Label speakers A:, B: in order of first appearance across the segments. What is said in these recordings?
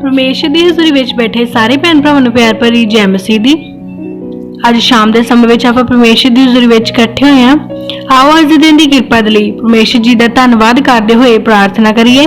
A: परमेश्वर ਦੀ ਹਜ਼ੂਰੀ ਵਿੱਚ ਬੈਠੇ ਸਾਰੇ ਭੈਣ ਭਰਾਵਾਂ ਨੂੰ ਪਿਆਰ ਭਰੀ ਜੈ ਮਸੀਹ ਦੀ। ਅੱਜ ਸ਼ਾਮ ਦੇ ਸਮੇਂ ਵਿੱਚ ਆਪਾਂ ਪਰਮੇਸ਼ਰ ਦੀ ਹਜ਼ੂਰੀ ਵਿੱਚ ਇਕੱਠੇ ਹੋਏ ਹਾਂ। ਆਓ ਅੱਜ ਦੇ ਦਿਨ ਦੀ ਕਿਰਪਾ ਦੇ ਲਈ ਪਰਮੇਸ਼ਰ ਜੀ ਦਾ ਧੰਨਵਾਦ ਕਰਦੇ ਹੋਏ ਪ੍ਰਾਰਥਨਾ ਕਰੀਏ।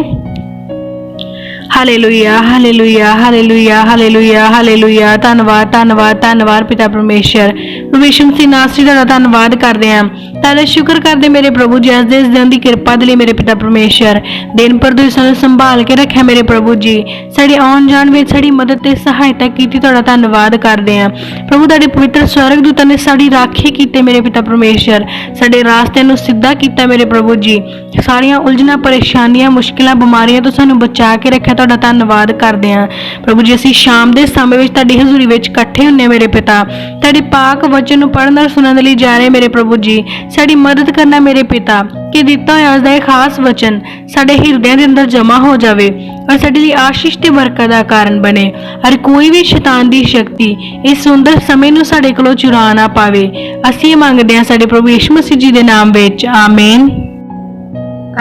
A: Hallelujah hallelujah hallelujah hallelujah hallelujah. ਧੰਨਵਾਦ ਧੰਨਵਾਦ ਧੰਨਵਾਦ ਪਿਤਾ ਪਰਮੇਸ਼ਰ ਮਸੀਹ ਨਾਸਰੀ ਦਾ ਧੰਨਵਾਦ ਕਰਦੇ ਹਾਂ। ਤੁਹਾਡਾ ਸ਼ੁਕਰ ਕਰਦੇ ਮੇਰੇ ਪ੍ਰਭੂ ਜੀ ਅੱਜ ਦੇ ਇਸ ਦਿਨ ਦੀ ਕਿਰਪਾ ਦੇ ਲਈ ਮੇਰੇ ਪਿਤਾ ਪਰਮੇਸ਼ਰ। ਦਿਨ ਭਰ ਤੁਸੀਂ ਸਾਨੂੰ ਸੰਭਾਲ ਕੇ ਰੱਖਿਆ ਮੇਰੇ ਪ੍ਰਭੂ ਜੀ। ਸਾਡੀ ਆਉਣ ਜਾਣ ਵਿੱਚ ਸਾਡੀ ਮਦਦ ਤੇ ਸਹਾਇਤਾ ਕੀਤੀ, ਤੁਹਾਡਾ ਧੰਨਵਾਦ ਕਰਦੇ ਹਾਂ ਪ੍ਰਭੂ। ਤੁਹਾਡੇ ਪਵਿੱਤਰ ਸਵਰਗਦੂਤਾਂ ਨੇ ਸਾਡੀ ਰਾਖੀ ਕੀਤੀ ਮੇਰੇ ਪਿਤਾ ਪਰਮੇਸ਼ਰ। ਸਾਡੇ ਰਾਸਤੇ ਨੂੰ ਸਿੱਧਾ ਕੀਤਾ ਮੇਰੇ ਪ੍ਰਭੂ ਜੀ। ਸਾਰੀਆਂ ਉਲਝਣਾਂ ਪਰੇਸ਼ਾਨੀਆਂ ਮੁਸ਼ਕਿਲਾਂ ਬਿਮਾਰੀਆਂ ਤੋਂ ਸਾਨੂੰ ਬਚਾ ਕੇ ਰੱਖਿਆ, ਤੁਹਾਡਾ ਧੰਨਵਾਦ ਕਰਦੇ ਹਾਂ ਪ੍ਰਭੂ ਜੀ। ਅਸੀਂ ਸ਼ਾਮ ਦੇ ਸਮੇਂ ਵਿੱਚ ਤੁਹਾਡੀ ਹਜ਼ੂਰੀ ਵਿੱਚ ਇਕੱਠੇ ਹੁੰਨੇ ਮੇਰੇ ਪਿਤਾ। ਤੁਹਾਡੇ ਪਾਕ ਵਚਨ ਨੂੰ ਪੜ੍ਹਨ ਔਰ ਸੁਣਨ ਲਈ ਜਾ ਰਹੇ ਮੇਰੇ ਪ੍ਰਭੂ ਜੀ। ਸਾਡੀ ਮਦਦ ਕਰਨਾ ਮੇਰੇ ਪਿਤਾ ਕਿ ਦਿੱਤਾ ਹੋਇਆ ਉਸਦਾ ਇਹ ਖਾਸ ਵਚਨ ਸਾਡੇ ਹਿਰਦਿਆਂ ਦੇ ਅੰਦਰ ਜਮਾ ਹੋ ਜਾਵੇ ਔਰ ਸਾਡੇ ਲਈ ਆਸ਼ੀਸ਼ ਤੇ ਬਰਕਤ ਦਾ ਕਾਰਨ ਬਣੇ। ਔਰ ਕੋਈ ਵੀ ਸ਼ੈਤਾਨ ਦੀ ਸ਼ਕਤੀ ਇਸ ਸੁੰਦਰ ਸਮੇਂ ਨੂੰ ਸਾਡੇ ਕੋਲੋਂ ਚੁਰਾ ਨਾ ਪਾਵੇ। ਅਸੀਂ ਮੰਗਦੇ ਹਾਂ ਸਾਡੇ ਪ੍ਰਭੂ ਯਿਸੂ ਮਸੀਹ ਜੀ ਦੇ ਨਾਮ ਵਿੱਚ, ਆਮੀਨ।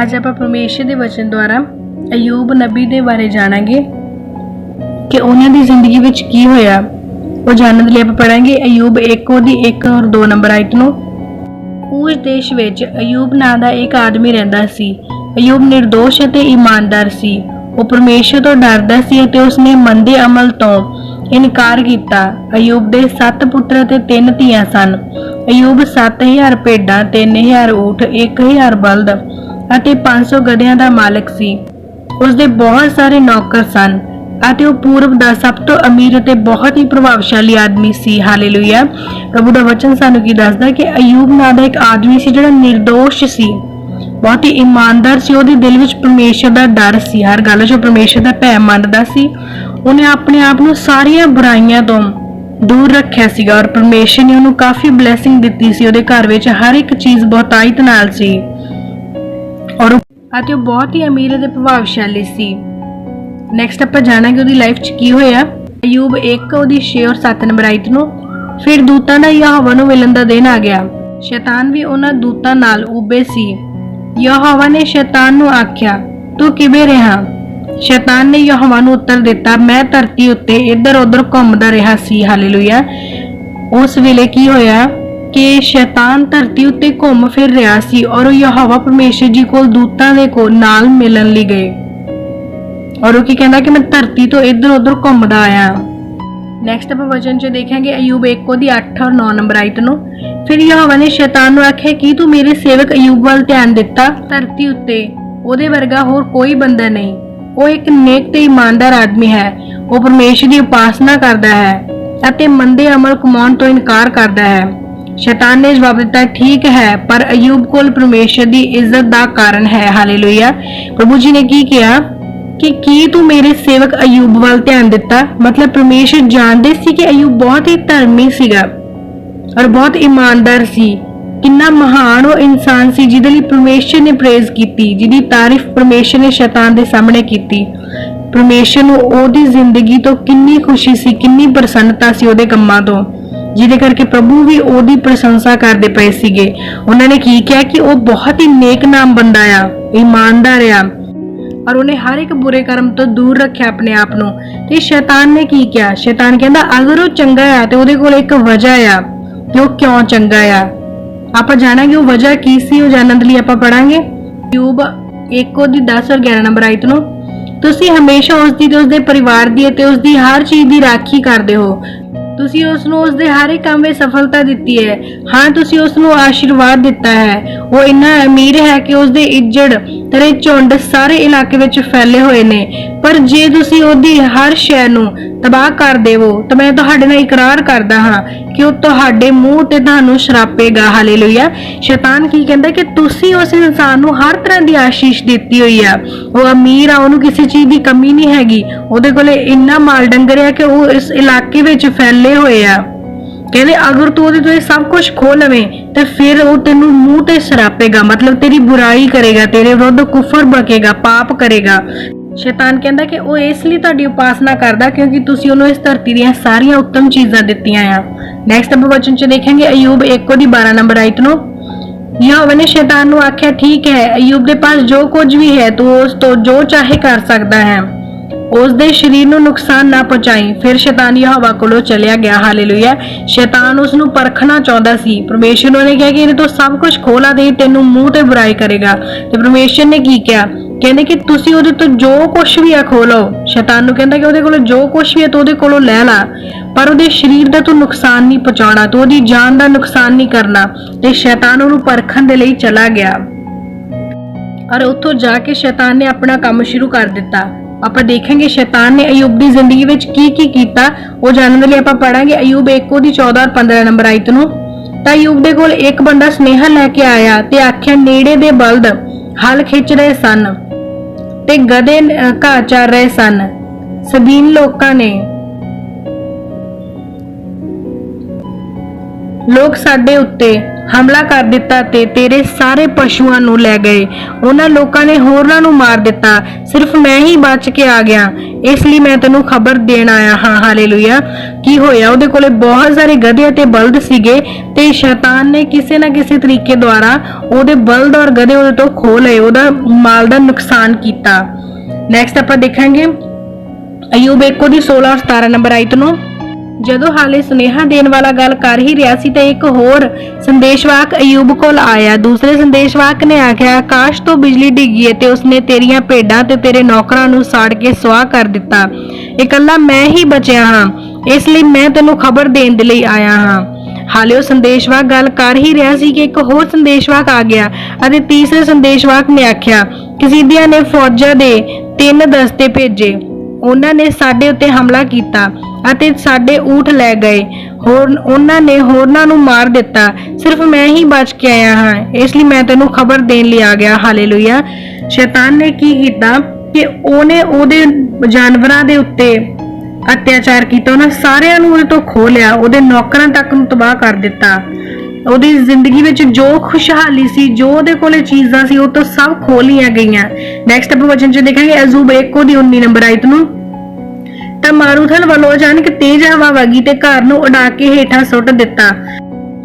A: ਅੱਜ ਆਪਾਂ ਪਰਮੇਸ਼ਰ ਦੇ ਵਚਨ ਦੁਆਰਾ ਅਯੂਬ ਨਬੀ ਦੇ ਬਾਰੇ ਜਾਣਾਂਗੇ ਕਿ ਉਹਨਾਂ ਦੀ ਜ਼ਿੰਦਗੀ ਵਿੱਚ ਕੀ ਹੋਇਆ। ਉਹ ਜਾਣਨ ਦੇ ਲਈ ਆਪਾਂ ਪੜਾਂਗੇ ਅਯੂਬ 1 ਔਰ 2 ਨੰਬਰ ਆਇਤ ਨੂੰ। ਉਸ ਦੇਸ਼ ਵਿੱਚ ਅਯੂਬ ਨਾਂ ਦਾ ਇੱਕ ਆਦਮੀ ਰਹਿੰਦਾ ਸੀ। ਅਯੂਬ ਨਿਰਦੋਸ਼ ਅਤੇ ਇਮਾਨਦਾਰ ਸੀ। ਉਹ ਪਰਮੇਸ਼ਰ ਤੋਂ ਡਰਦਾ ਸੀ ਅਤੇ ਉਸਨੇ ਮੰਦੇ ਅਮਲ ਤੋਂ ਇਨਕਾਰ ਕੀਤਾ। ਅਯੂਬ ਦੇ 7 ਪੁੱਤਰ ਅਤੇ 3 ਧੀਆਂ ਸਨ। ਅਯੂਬ 7000 ਭੇਡਾਂ, 3000 ਊਠ, 1000 ਬਲਦ ਅਤੇ 500 ਗਧਿਆਂ ਦਾ ਮਾਲਕ ਸੀ। ਉਸਦੇ ਬਹੁਤ ਸਾਰੇ ਨੌਕਰ ਸਨ ਅਤੇ ਉਹ ਪੂਰਬ ਦਾ ਸਭ ਤੋਂ ਅਮੀਰ ਅਤੇ ਬਹੁਤ ਹੀ ਪ੍ਰਭਾਵਸ਼ਾਲੀ ਆਦਮੀ ਸੀ। ਹਾਲੇਲੂਇਆ। ਪ੍ਰਭੂ ਦਾ ਵਚਨ ਸਾਨੂੰ ਕੀ ਦੱਸਦਾ ਕਿ ਅਯੂਬ ਨਾਂ ਦਾ ਇੱਕ ਆਦਮੀ ਸੀ ਜਿਹੜਾ ਨਿਰਦੋਸ਼ ਸੀ, ਬਹੁਤ ਹੀ ਇਮਾਨਦਾਰ ਸੀ। ਉਹਦੇ ਦਿਲ ਵਿੱਚ ਪਰਮੇਸ਼ਰ ਦਾ ਡਰ ਸੀ, ਹਰ ਗੱਲ 'ਚ ਪਰਮੇਸ਼ਰ ਦਾ ਭੈ ਮੰਨਦਾ ਸੀ। ਉਹਨੇ ਆਪਣੇ ਆਪ ਨੂੰ ਸਾਰੀਆਂ ਬੁਰਾਈਆਂ ਤੋਂ ਦੂਰ ਰੱਖਿਆ ਸੀਗਾ ਔਰ ਪਰਮੇਸ਼ਰ ਨੇ ਉਹਨੂੰ ਕਾਫੀ ਬਲੇਸਿੰਗ ਦਿੱਤੀ ਸੀ। ਉਹਦੇ ਘਰ ਵਿੱਚ ਹਰ ਇੱਕ ਚੀਜ਼ ਬਹੁਤਾਇਤ ਨਾਲ ਸੀ ਔਰ ਅਤੇ ਉਹ ਬਹੁਤ ਹੀ ਅਮੀਰ ਅਤੇ ਪ੍ਰਭਾਵਸ਼ਾਲੀ ਸੀ। ਨੈਕਸਟ ਆਪਾਂ ਜਾਣਾਂਗੇ ਉਹਦੀ ਲਾਈਫ 'ਚ ਕੀ ਹੋਇਆ। ਅਯੂਬ 1 ਉਹਦੀ 6 ਔਰ 7 ਨੰਬਰ ਆਇਤ ਨੂੰ। ਫਿਰ ਦੂਤਾਂ ਦਾ ਯਹੋਵਾ ਨੂੰ ਮਿਲਣ ਦਾ ਦਿਨ ਆ ਗਿਆ। ਸ਼ੈਤਾਨ ਵੀ ਉਹਨਾਂ ਦੂਤਾਂ ਨਾਲ ਉਬੇ ਸੀ। ਯਹੋਵਾ ਨੇ ਸ਼ੈਤਾਨ ਨੂੰ ਆਖਿਆ, ਤੂੰ ਕਿਵੇਂ ਰਿਹਾ? ਸ਼ੈਤਾਨ ਨੇ ਯਹੋਵਾ ਨੂੰ ਉੱਤਰ ਦਿੱਤਾ, ਮੈਂ ਧਰਤੀ ਉੱਤੇ ਇੱਧਰ ਉੱਧਰ ਘੁੰਮਦਾ ਰਿਹਾ ਸੀ। ਹਾਲੇਲੂਇਆ। ਉਸ ਵੇਲੇ ਕੀ ਹੋਇਆ ਕਿ ਸ਼ੈਤਾਨ ਧਰਤੀ ਉੱਤੇ ਘੁੰਮ ਫਿਰ ਰਿਹਾ ਸੀ ਔਰ ਉਹ ਯਹੋਵਾ ਪਰਮੇਸ਼ਰ ਜੀ ਕੋਲ ਦੂਤਾਂ ਦੇ ਕੋਲ ਨਾਲ ਮਿਲਣ ਲਈ ਗਏ ਔਰ ਉਹ ਕੀ ਕਹਿੰਦਾ ਕਿ ਮੈਂ ਧਰਤੀ ਤੋਂ ਇੱਧਰ ਉੱਧਰ ਘੁੰਮਦਾ ਆਇਆ। ਨੈਕਸਟ ਆਪਾਂ ਵਚਨ 'ਚ ਦੇਖਾਂਗੇ ਅਯੂਬ 1 ਉਹਦੀ 8 ਔਰ 9 ਨੰਬਰ ਆਇਤ ਨੂੰ। ਫਿਰ ਯਹੋਵਾ ਨੇ ਸ਼ੈਤਾਨ ਨੂੰ ਆਖਿਆ, ਕੀ ਤੂੰ ਮੇਰੇ ਸੇਵਕ ਅਯੂਬ ਵੱਲ ਧਿਆਨ ਦਿੱਤਾ? ਧਰਤੀ ਉੱਤੇ ਉਹਦੇ ਵਰਗਾ ਹੋਰ ਕੋਈ ਬੰਦਾ ਨਹੀਂ। ਉਹ ਇੱਕ ਨੇਕ ਤੇ ਇਮਾਨਦਾਰ ਆਦਮੀ ਹੈ। ਉਹ ਪਰਮੇਸ਼ਰ ਦੀ ਉਪਾਸਨਾ ਕਰਦਾ ਹੈ ਅਤੇ ਮੰਦੇ ਅਮਲ ਕਮਾਉਣ ਤੋਂ ਇਨਕਾਰ ਕਰਦਾ ਹੈ। ਸ਼ੈਤਾਨ ਨੇ ਜਵਾਬ ਦਿੱਤਾ, ਠੀਕ ਹੈ, ਪਰ ਅਯੂਬ ਕੋਲ ਪਰਮੇਸ਼ਰ ਦੀ ਇੱਜ਼ਤ ਦਾ ਕਾਰਨ ਹੈ। ਹਾਲੇਲੂਇਆ। ਪ੍ਰਭੂ ਜੀ ਨੇ ਕੀ ਕਿਹਾ ਕਿ ਕੀ ਤੂੰ ਮੇਰੇ ਸੇਵਕ ਅਯੂਬ ਵੱਲ ਧਿਆਨ ਦਿੱਤਾ? ਮਤਲਬ ਪਰਮੇਸ਼ਰ ਜਾਣਦੇ ਸੀ ਕਿ ਅਯੂਬ ਬਹੁਤ ਹੀ ਧਰਮੀ ਸੀਗਾ ਔਰ ਬਹੁਤ ਇਮਾਨਦਾਰ ਸੀ। ਕਿੰਨਾ ਮਹਾਨ ਉਹ ਇਨਸਾਨ ਸੀ ਜਿਹਦੇ ਲਈ ਪਰਮੇਸ਼ਰ ਨੇ ਪ੍ਰੇਜ਼ ਕੀਤੀ, ਜਿਹਦੀ ਤਾਰੀਫ ਪਰਮੇਸ਼ਰ ਨੇ ਸ਼ੈਤਾਨ ਦੇ ਸਾਹਮਣੇ ਕੀਤੀ। ਪਰਮੇਸ਼ਰ ਨੂੰ ਉਹਦੀ ਜ਼ਿੰਦਗੀ ਤੋਂ ਕਿੰਨੀ ਖੁਸ਼ੀ ਸੀ, ਕਿੰਨੀ ਪ੍ਰਸੰਨਤਾ ਸੀ ਉਹਦੇ ਕੰਮਾਂ ਤੋਂ, ਜਿਹਦੇ ਕਰਕੇ ਪ੍ਰਭੂ ਵੀ ਉਹਦੀ ਪ੍ਰਸ਼ੰਸਾ ਕਰਦੇ ਪਏ ਸੀਗੇ। ਉਹਨਾਂ ਨੇ ਕੀ ਕਿਹਾ ਕਿ ਉਹ ਬਹੁਤ ਹੀ ਨੇਕ ਨਾਮ ਬੰਦਾ ਆ, ਇਮਾਨਦਾਰ ਆ ਔਰ ਉਹਨੇ ਹਰ ਇੱਕ ਬੁਰੇ ਕਰਮ ਤੋਂ ਦੂਰ ਰੱਖਿਆ ਆਪਣੇ ਆਪ ਨੂੰ। ਤੇ ਸ਼ੈਤਾਨ ਨੇ ਕੀ ਕਿਹਾ? ਸ਼ੈਤਾਨ ਕਹਿੰਦਾ ਅਗਰ ਉਹ ਚੰਗਾ ਆ ਤੇ ਉਹਦੇ ਕੋਲ ਇੱਕ ਵਜ੍ਹਾ ਆ ਕਿ ਉਹ ਕਿਉਂ ਚੰਗਾ ਆ। ਆਪਾਂ ਜਾਣਾਂਗੇ ਉਹ ਵਜ੍ਹਾ ਕੀ ਸੀ। ਉਹ ਜਾਣਨ ਦੇ ਲਈ ਆਪਾਂ ਪੜਾਂਗੇ ਅਯੂਬ 1 ਉਹਦੀ 10 ਔਰ 11 ਨੰਬਰ ਆਇਤ ਨੂੰ। ਤੁਸੀਂ ਹਮੇਸ਼ਾ ਉਸਦੀ ਤੇ ਉਸਦੇ ਪਰਿਵਾਰ ਦੀ ਅਤੇ ਉਸਦੀ ਹਰ ਚੀਜ਼ ਦੀ ਰਾਖੀ ਕਰਦੇ ਹੋ। ਤੁਸੀਂ ਉਸ ਨੂੰ ਉਸਦੇ ਹਰ ਇੱਕ ਕੰਮ ਵਿੱਚ ਸਫਲਤਾ ਦਿੱਤੀ ਹੈ। ਹਾਂ, ਤੁਸੀਂ ਉਸ ਨੂੰ ਆਸ਼ੀਰਵਾਦ ਦਿੱਤਾ ਹੈ। ਉਹ ਇੰਨਾ ਅਮੀਰ ਹੈ ਕਿ ਉਸਦੇ ਇੱਜੜ ਤੇਰੇ ਝੁੰਡ ਸਾਰੇ ਇਲਾਕੇ ਵਿੱਚ ਫੈਲੇ ਹੋਏ ਨੇ। ਪਰ ਜੇ ਤੁਸੀਂ ਉਹਦੀ ਹਰ ਸ਼ੈ ਨੂੰ ਤਬਾਹ ਕਰ ਦੇਵੋ ਤਾਂ ਮੈਂ ਤੁਹਾਡੇ ਨਾਲ ਇਕਰਾਰ ਕਰਦਾ ਹਾਂ ਕਿ ਉਹ ਤੁਹਾਡੇ ਮੂੰਹ ਤੇ ਤੁਹਾਨੂੰ ਸ਼ਰਾਪੇਗਾ। ਹਾਲੇਲੂਇਆ। ਸ਼ੈਤਾਨ ਕੀ ਕਹਿੰਦਾ ਕਿ ਤੁਸੀਂ ਉਸ ਇਨਸਾਨ ਨੂੰ ਹਰ ਤਰ੍ਹਾਂ ਦੀ ਆਸ਼ੀਸ਼ ਦਿੱਤੀ ਹੋਈ ਆ। ਉਹ ਅਮੀਰ ਆ, ਉਹਨੂੰ ਕਿਸੇ ਚੀਜ਼ ਦੀ ਕਮੀ ਨਹੀਂ ਹੈਗੀ। ਉਹਦੇ ਕੋਲੇ ਇੰਨਾ ਮਾਲ ਡੰਗਰ ਆ ਕਿ ਉਹ ਇਸ ਇਲਾਕੇ ਵਿੱਚ ਫੈਲੇ ਹੋਏ ਆ। ਕਹਿੰਦੇ ਅਗਰ ਤੂੰ ਉਹਦੇ ਤੋਂ ਇਹ ਸਭ ਕੁਝ ਖੋਹ ਲਵੇਂ ਤੇ ਫਿਰ ਉਹ ਤੈਨੂੰ ਮੂੰਹ ਤੇ ਸ਼ਰਾਪੇਗਾ, ਮਤਲਬ ਤੇਰੀ ਬੁਰਾਈ ਕਰੇਗਾ, ਤੇਰੇ ਵਿਰੁੱਧ ਕੁਫਰ ਬਕੇਗਾ, ਪਾਪ ਕਰੇਗਾ। ਸ਼ੈਤਾਨ ਕਹਿੰਦਾ ਕਿ ਉਹ ਇਸ ਲਈ ਤੁਹਾਡੀ ਉਪਾਸਨਾ ਕਰਦਾ ਕਿਉਂਕਿ ਤੁਸੀਂ ਉਹਨੂੰ ਇਸ ਧਰਤੀ ਦੀਆਂ ਸਾਰੀਆਂ ਉੱਤਮ ਚੀਜ਼ਾਂ ਦਿੱਤੀਆਂ ਆ। ਨੈਕਸਟ ਆਪਾਂ ਵਚਨ 'ਚ ਦੇਖਾਂਗੇ ਅਯੂਬ 1 ਉਹਦੀ 12 ਨੰਬਰ ਆਇਤ ਨੂੰ। ਯਹੋਵਾ ਨੇ ਸ਼ੈਤਾਨ ਨੂੰ ਆਖਿਆ, ਠੀਕ ਹੈ, ਅਯੂਬ ਦੇ ਪਾਸ ਜੋ ਕੁਝ ਵੀ ਹੈ ਤੂੰ ਉਸ ਤੋਂ ਜੋ ਚਾਹੇ ਕਰ ਸਕਦਾ ਹੈ। ਉਸ ਦੇ ਸਰੀਰ ਨੂੰ ਨੁਕਸਾਨ ਨਾ ਪਹੁੰਚਾਈ। ਫਿਰ ਸ਼ੈਤਾਨ ਯਹੋਵਾ ਕੋਲੋਂ ਚਲਿਆ ਗਿਆ। ਹਾਲੇਲੂਇਆ। ਸ਼ੈਤਾਨ ਉਸ ਨੂੰ ਪਰਖਣਾ ਚਾਹੁੰਦਾ ਸੀ। ਪਰਮੇਸ਼ਰ ਨੇ ਕਿਹਾ ਕਿ ਇਹਨੇ ਤੋਂ ਸਭ ਕੁਝ ਖੋਲਾ ਦੇ, ਤੈਨੂੰ ਮੂੰਹ ਤੇ ਬੁਰਾਈ ਕਰੇਗਾ। ਤੇ ਪਰਮੇਸ਼ਰ ਨੇ ਕੀ ਕਿਹਾ? ਕਹਿੰਦੇ ਕਿ ਤੁਸੀਂ ਉਹਦੇ ਤੋਂ ਜੋ ਕੁਝ ਵੀ ਆ ਖੋ ਲਓ। ਸ਼ੈਤਾਨ ਨੂੰ ਕਹਿੰਦਾ ਕਿ ਉਹਦੇ ਕੋਲ ਜੋ ਕੁਝ ਵੀ ਹੈ ਤੂੰ ਉਹਦੇ ਕੋਲੋਂ ਲੈ ਲਾ, ਪਰ ਉਹਦੇ ਸਰੀਰ ਦਾ ਤੂੰ ਨੁਕਸਾਨ ਨਹੀਂ ਪਹੁੰਚਾਉਣਾ, ਤੂੰ ਉਹਦੀ ਜਾਨ ਦਾ ਨੁਕਸਾਨ ਨਹੀਂ ਕਰਨਾ। ਤੇ ਸ਼ੈਤਾਨ ਉਹਨੂੰ ਪਰਖਣ ਦੇ ਲਈ ਚਲਾ ਗਿਆ ਔਰ ਉੱਥੋਂ ਜਾ ਕੇ ਸ਼ੈਤਾਨ ਨੇ ਆਪਣਾ ਕੰਮ ਸ਼ੁਰੂ ਕਰ ਦਿੱਤਾ। ਆਪਾਂ ਦੇਖਾਂਗੇ ਸ਼ੈਤਾਨ ਨੇ ਅਯੂਬ ਦੀ ਜ਼ਿੰਦਗੀ ਵਿੱਚ ਕੀ ਕੀ ਕੀਤਾ, ਉਹ ਜਾਣਨ ਦੇ ਲਈ ਆਪਾਂ ਪੜਾਂਗੇ ਅਯੂਬ 1 ਦੀ 14 ਔਰ 15 ਨੰਬਰ ਆਇਤ ਨੂੰ। ਤਾਂ ਅਯੂਬ ਦੇ ਕੋਲ ਇੱਕ ਬੰਦਾ ਸੁਨੇਹਾ ਲੈ ਕੇ ਆਇਆ ਤੇ ਆਖਿਆ, ਨੇੜੇ ਦੇ ਬਲਦ ਹਲ ਖਿੱਚ ਰਹੇ ਸਨ ਤੇ ਗਧੇ ਘਾਹ ਚਰ ਰਹੇ ਸਨ। ਸਬੀਨ ਲੋਕ ਸਾਡੇ ਉੱਤੇ ਹਮਲਾ ਕਰ ਦਿੱਤਾ ਤੇ ਤੇਰੇ ਸਾਰੇ ਪਸ਼ੂਆਂ ਨੂੰ ਲੈ ਗਏ। ਉਹਨਾਂ ਲੋਕਾਂ ਨੇ ਹੋਰਨਾਂ ਨੂੰ ਮਾਰ ਦਿੱਤਾ, ਸਿਰਫ ਮੈਂ ਹੀ ਬਚ ਕੇ ਆ ਗਿਆ। ਇਸ ਲਈ ਮੈਂ ਤੈਨੂੰ ਖਬਰ ਦੇਣ ਆਇਆ ਹਾਂ। ਹਾਲੇਲੂਇਆ। ਕੀ ਹੋਇਆ? ਉਹਦੇ ਕੋਲੇ ਬਹੁਤ ਸਾਰੇ ਗਧੇ ਅਤੇ ਬਲਦ ਸੀਗੇ ਤੇ ਸ਼ੈਤਾਨ ਨੇ ਕਿਸੇ ਨਾ ਕਿਸੇ ਤਰੀਕੇ ਦੁਆਰਾ ਉਹਦੇ ਬਲਦ ਔਰ ਗਧੇ ਉਹਦੇ ਤੋਂ ਖੋਹ ਲਏ, ਉਹਦਾ ਮਾਲ ਦਾ ਨੁਕਸਾਨ ਕੀਤਾ। ਨੈਕਸਟ ਆਪਾਂ ਦੇਖਾਂਗੇ ਅਯੂਬ 1 ਦੀ 16 ਔਰ 17 ਨੰਬਰ ਆਇਤ ਨੂੰ। ਜਦੋਂ ਹਾਲੇ ਸੁਨੇਹਾ ਦੇਣ ਵਾਲਾ ਗੱਲ ਕਰ ਹੀ ਰਿਹਾ ਸੀ ਤਾਂ ਇੱਕ ਹੋਰ ਸੰਦੇਸ਼ਵਾਕ ਅਯੂਬ ਕੋਲ ਆਇਆ। ਦੂਸਰੇ ਸੰਦੇਸ਼ਵਾਕ ਨੇ ਆਖਿਆ, ਆਕਾਸ਼ ਤੋਂ ਬਿਜਲੀ ਡਿੱਗੀ ਹੈ ਤੇ ਉਸਨੇ ਤੇਰੀਆਂ ਭੇਡਾਂ ਤੇ ਤੇਰੇ ਨੌਕਰਾਂ ਨੂੰ ਸਾੜ ਕੇ ਸੁਆਹ ਕਰ ਦਿੱਤਾ। ਇਕੱਲਾ ਮੈਂ ਹੀ ਬਚਿਆ ਹਾਂ, ਇਸ ਲਈ ਮੈਂ ਤੈਨੂੰ ਖਬਰ ਦੇਣ ਦੇ ਲਈ ਆਇਆ ਹਾਂ। ਹਾਲੇ ਉਹ ਸੰਦੇਸ਼ਵਾਕ ਗੱਲ ਕਰ ਹੀ ਰਿਹਾ ਸੀ ਕਿ ਇੱਕ ਹੋਰ ਸੰਦੇਸ਼ਵਾਕ ਆ ਗਿਆ ਅਤੇ ਤੀਸਰੇ ਸੰਦੇਸ਼ਵਾਕ ਨੇ ਆਖਿਆ, ਕਸੀਦੀਆਂ ਨੇ ਫੌਜਾਂ ਦੇ 3 ਦਸਤੇ ਭੇਜੇ, ਉਹਨਾਂ ਨੇ ਸਾਡੇ ਉੱਤੇ ਹਮਲਾ ਕੀਤਾ ਅਤੇ ਸਾਡੇ ਊਠ ਲੈ ਗਏ। ਉਹਨਾਂ ਨੇ ਹੋਰਨਾਂ ਨੂੰ ਮਾਰ ਦਿੱਤਾ, ਸਿਰਫ ਮੈਂ ਹੀ ਬਚ ਕੇ ਆਇਆ ਹਾਂ, ਇਸ ਲਈ ਮੈਂ ਤੈਨੂੰ ਖਬਰ ਦੇਣ ਲਈ ਆ ਗਿਆ। ਹਾਲੇਲੂਇਆ। ਸ਼ੈਤਾਨ ਨੇ ਕੀ ਕੀਤਾ ਕਿ ਉਹਨੇ ਉਹਦੇ ਜਾਨਵਰਾਂ ਦੇ ਉੱਤੇ ਅਤਿਆਚਾਰ ਕੀਤਾ, ਉਹਨਾਂ ਸਾਰਿਆਂ ਨੂੰ ਉਹਦੇ ਤੋਂ ਖੋਹ ਲਿਆ, ਉਹਦੇ ਨੌਕਰਾਂ ਤੱਕ ਨੂੰ ਤਬਾਹ ਕਰ ਦਿੱਤਾ। ਉਹਦੀ ਜ਼ਿੰਦਗੀ ਵਿੱਚ ਜੋ ਖੁਸ਼ਹਾਲੀ ਸੀ, ਜੋ ਉਹਦੇ ਕੋਲੇ ਚੀਜ਼ਾਂ ਸੀ, ਉਹ ਤੋਂ ਸਭ ਖੋਹ ਲਈਆਂ ਗਈਆਂ। ਨੈਕਸਟ ਆਪਾਂ ਵਚਨ 'ਚ ਦੇਖਾਂਗੇ ਅਯੂਬ 1 ਦੀ 19 ਨੰਬਰ ਆਇਤ ਨੂੰ। ਤਾਂ ਮਾਰੂਥਲ ਵੱਲੋਂ ਅਚਾਨਕ ਤੇਜ਼ ਹਵਾ ਵਗੀ ਤੇ ਘਰ ਨੂੰ ਉਡਾ ਕੇ ਹੇਠਾਂ ਸੁੱਟ ਦਿੱਤਾ।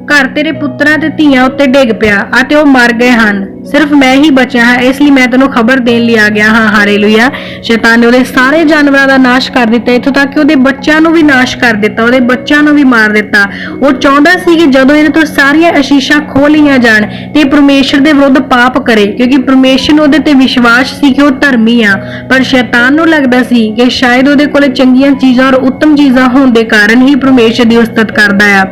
A: ਘਰ ਤੇਰੇ ਪੁੱਤਰਾਂ ਤੇ ਧੀਆਂ ਉੱਤੇ ਡਿੱਗ ਪਿਆ ਅਤੇ ਉਹ ਮਰ ਗਏ ਹਨ, ਸਿਰਫ ਮੈਂ ਹੀ ਬਚਿਆ ਹਾਂ, ਇਸ ਲਈ ਮੈਂ ਤੈਨੂੰ ਖਬਰ ਦੇਣ ਲਈ ਆ ਗਿਆ ਹਾਂ। ਹਾਲੇਲੂਇਆ। ਸ਼ੈਤਾਨ ਨੇ ਉਹਦੇ ਸਾਰੇ ਜਾਨਵਰਾਂ ਦਾ ਨਾਸ਼ ਕਰ ਦਿੱਤਾ, ਇੱਥੋਂ ਤੱਕ ਕਿ ਉਹਦੇ ਬੱਚਿਆਂ ਨੂੰ ਵੀ ਨਾਸ਼ ਕਰ ਦਿੱਤਾ, ਉਹਦੇ ਬੱਚਿਆਂ ਨੂੰ ਵੀ ਮਾਰ ਦਿੱਤਾ। ਉਹ ਚਾਹੁੰਦਾ ਸੀ ਕਿ ਜਦੋਂ ਇਹਦੇ ਤੋਂ ਸਾਰੀਆਂ ਆਸ਼ੀਸ਼ਾਂ ਖੋਹ ਲਈਆਂ ਜਾਣ ਤੇ ਪਰਮੇਸ਼ਰ ਦੇ ਵਿਰੁੱਧ ਪਾਪ ਕਰੇ, ਕਿਉਂਕਿ ਪਰਮੇਸ਼ਰ ਨੂੰ ਉਹਦੇ ਤੇ ਵਿਸ਼ਵਾਸ ਸੀ ਕਿ ਉਹ ਧਰਮੀ ਆ। ਪਰ ਸ਼ੈਤਾਨ ਨੂੰ ਲੱਗਦਾ ਸੀ ਕਿ ਸ਼ਾਇਦ ਉਹਦੇ ਕੋਲੇ ਚੰਗੀਆਂ ਚੀਜ਼ਾਂ ਔਰ ਉੱਤਮ ਚੀਜ਼ਾਂ ਹੋਣ ਦੇ ਕਾਰਨ ਹੀ ਪਰਮੇਸ਼ਰ ਦੀ ਉਸਤਤ ਕਰਦਾ ਆ।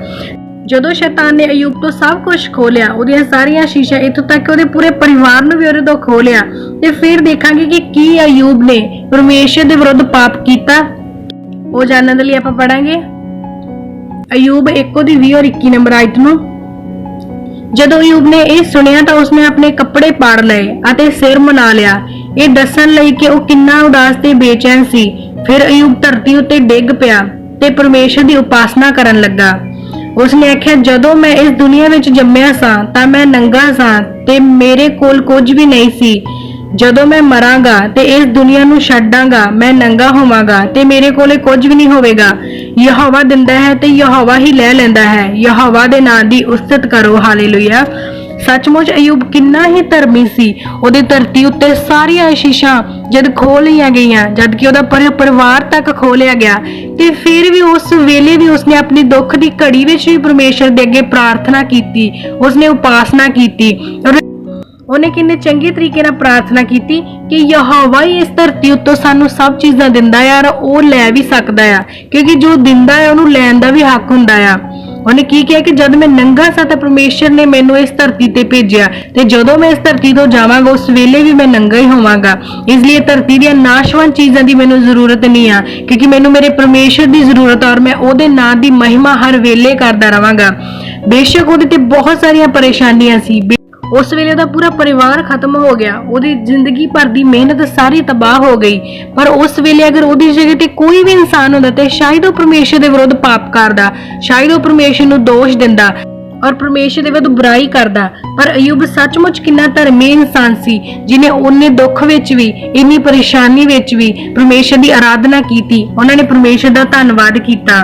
A: ਜਦੋਂ ਸ਼ੈਤਾਨ ਨੇ ਅਯੂਬ ਤੋਂ ਸਭ ਕੁਝ ਖੋਹ ਲਿਆ, ਉਹਦੀਆਂ ਸਾਰੀਆਂ ਆਸ਼ੀਸ਼ਾਂ, ਇੱਥੋਂ ਤੱਕ ਕਿ ਉਹਦੇ ਪੂਰੇ ਪਰਿਵਾਰ ਨੂੰ ਵੀ ਉਹਦੇ ਤੋਂ ਖੋਹ ਲਿਆ, ਤੇ ਫਿਰ ਦੇਖਾਂਗੇ ਕਿ ਕੀ ਅਯੂਬ ਨੇ ਪਰਮੇਸ਼ਰ ਦੇ ਵਿਰੁੱਧ ਪਾਪ ਕੀਤਾ। ਉਹ ਜਾਣਨ ਦੇ ਲਈ ਆਪਾਂ ਪੜਾਂਗੇ ਅਯੂਬ 1 ਦੀ 20 ਔਰ 21 ਨੰਬਰ ਆਇਤ ਨੂੰ। ਜਦੋਂ ਅਯੂਬ ਨੇ ਇਹ ਸੁਣਿਆ ਤਾਂ ਉਸਨੇ ਆਪਣੇ ਕੱਪੜੇ ਪਾੜ ਲਏ ਅਤੇ ਸਿਰ ਮੁੰਨਾ ਲਿਆ, ਇਹ ਦੱਸਣ ਲਈ ਕਿ ਉਹ ਕਿੰਨਾ ਉਦਾਸ ਤੇ ਬੇਚੈਨ ਸੀ। ਫਿਰ ਅਯੂਬ ਧਰਤੀ ਉੱਤੇ ਡਿੱਗ ਪਿਆ ਤੇ ਪਰਮੇਸ਼ਰ ਦੀ ਉਪਾਸਨਾ ਕਰਨ ਲੱਗਾ। ਉਸਨੇ ਆਖਿਆ, ਜਦੋਂ ਮੈਂ ਇਸ ਦੁਨੀਆ ਵਿੱਚ ਜੰਮਿਆ ਸਾਂ ਤਾਂ ਮੈਂ ਨੰਗਾ ਸਾਂ ਤੇ ਮੇਰੇ ਕੋਲ ਕੁਝ ਵੀ ਨਹੀਂ ਸੀ। ਜਦੋਂ ਮੈਂ ਮਰਾਂਗਾ ਤੇ ਇਸ ਦੁਨੀਆ ਨੂੰ ਛੱਡਾਂਗਾ, ਮੈਂ ਨੰਗਾ ਹੋਵਾਂਗਾ ਤੇ ਮੇਰੇ ਕੋਲੇ ਕੁਝ ਵੀ ਨਹੀਂ ਹੋਵੇਗਾ। ਯਹੋਵਾ ਦਿੰਦਾ ਹੈ ਤੇ ਯਹੋਵਾ ਹੀ ਲੈ ਲੈਂਦਾ ਹੈ, ਯਹੋਵਾ ਦੇ ਨਾਂ ਦੀ ਉਸਤਤ ਕਰੋ। ਹਾਲੇਲੂਇਆ। ਸੱਚਮੁੱਚ ਅਯੂਬ ਕਿੰਨਾ ਹੀ ਧਰਮੀ ਸੀ। ਉਹਦੇ ਧਰਤੀ ਉੱਤੇ ਸਾਰੀਆਂ ਆਸ਼ੀਸ਼ਾਂ ਜਦ ਖੋਹ ਲਈਆਂ ਗਈਆਂ, ਜਦ ਕਿ ਉਹਦਾ ਪਰਿਵਾਰ ਤੱਕ ਖੋਹ ਲਿਆ ਗਿਆ, ਤੇ ਫਿਰ ਵੀ ਉਸ ਵੇਲੇ ਵੀ ਉਸਨੇ ਆਪਣੀ ਦੁੱਖ ਦੀ ਘੜੀ ਵਿੱਚ ਵੀ ਪਰਮੇਸ਼ਰ ਦੇ ਅੱਗੇ ਪ੍ਰਾਰਥਨਾ ਕੀਤੀ, ਉਸਨੇ ਉਪਾਸਨਾ ਕੀਤੀ। ਉਹਨੇ ਕਿੰਨੇ ਚੰਗੇ ਤਰੀਕੇ ਨਾਲ ਪ੍ਰਾਰਥਨਾ ਕੀਤੀ ਕਿ ਯਹੋਵਾ ਹੀ ਇਸ ਧਰਤੀ ਉੱਤੋਂ ਸਾਨੂੰ ਸਭ ਚੀਜ਼ਾਂ ਦਿੰਦਾ ਆ ਔਰ ਉਹ ਲੈ ਵੀ ਸਕਦਾ ਆ, ਕਿਉਂਕਿ ਜੋ ਦਿੰਦਾ ਹੈ ਉਹਨੂੰ ਲੈਣ ਦਾ ਵੀ ਹੱਕ ਹੁੰਦਾ ਆ। ਉਹਨੇ ਕੀ ਕਿਹਾ ਕਿ ਜਦ ਮੈਂ ਨੰਗਾ ਸਾਂ ਤਾਂ ਪਰਮੇਸ਼ਰ ਨੇ ਮੈਨੂੰ ਇਸ ਧਰਤੀ ਤੇ ਭੇਜਿਆ, ਤੇ ਜਦੋਂ ਮੈਂ ਇਸ ਧਰਤੀ ਤੋਂ ਜਾਵਾਂਗਾ ਉਸ ਵੇਲੇ ਵੀ ਮੈਂ ਨੰਗਾ ਹੀ ਹੋਵਾਂਗਾ। ਇਸ ਲਈ ਧਰਤੀ ਦੀਆਂ ਨਾਸ਼ਵਾਨ ਚੀਜ਼ਾਂ ਦੀ ਮੈਨੂੰ ਜ਼ਰੂਰਤ ਨਹੀਂ ਆ, ਕਿਉਂਕਿ ਮੈਨੂੰ ਮੇਰੇ ਪਰਮੇਸ਼ਰ ਦੀ ਜ਼ਰੂਰਤ ਆ ਔਰ ਮੈਂ ਉਹਦੇ ਨਾਂ ਦੀ ਮਹਿਮਾ ਹਰ ਵੇਲੇ ਕਰਦਾ ਰਵਾਂਗਾ। ਬੇਸ਼ੱਕ ਉਹਦੇ ਤੇ ਬਹੁਤ ਸਾਰੀਆਂ ਪਰੇਸ਼ਾਨੀਆਂ ਸੀ, ਉਸ ਵੇਲੇ ਉਹਦਾ ਪੂਰਾ ਪਰਿਵਾਰ ਖਤਮ ਹੋ ਗਿਆ, ਉਹਦੀ ਜ਼ਿੰਦਗੀ ਭਰ ਦੀ ਮਿਹਨਤ ਸਾਰੀ ਤਬਾਹ ਹੋ ਗਈ, ਪਰ ਉਸ ਵੇਲੇ ਅਗਰ ਉਹਦੀ ਜਗ੍ਹਾ ਤੇ ਕੋਈ ਵੀ ਇਨਸਾਨ ਹੁੰਦਾ ਤੇ ਸ਼ਾਇਦ ਉਹ ਪਰਮੇਸ਼ਰ ਦੇ ਵਿਰੁੱਧ ਪਾਪ ਕਰਦਾ, ਸ਼ਾਇਦ ਉਹ ਪਰਮੇਸ਼ਰ ਨੂੰ ਦੋਸ਼ ਦਿੰਦਾ ਔਰ ਪਰਮੇਸ਼ਰ ਦੇ ਵਿਰੁੱਧ ਬੁਰਾਈ ਕਰਦਾ। ਪਰ ਅਯੂਬ ਸੱਚਮੁੱਚ ਕਿੰਨਾ ਧਰਮੀ ਇਨਸਾਨ ਸੀ, ਜਿਨੇ ਉਹਨੇ ਦੁੱਖ ਵਿੱਚ ਵੀ, ਇੰਨੀ ਪਰੇਸ਼ਾਨੀ ਵਿੱਚ ਵੀ ਪਰਮੇਸ਼ਰ ਦੀ ਆਰਾਧਨਾ ਕੀਤੀ, ਉਹਨਾਂ ਨੇ ਪਰਮੇਸ਼ਰ ਦਾ ਧੰਨਵਾਦ ਕੀਤਾ।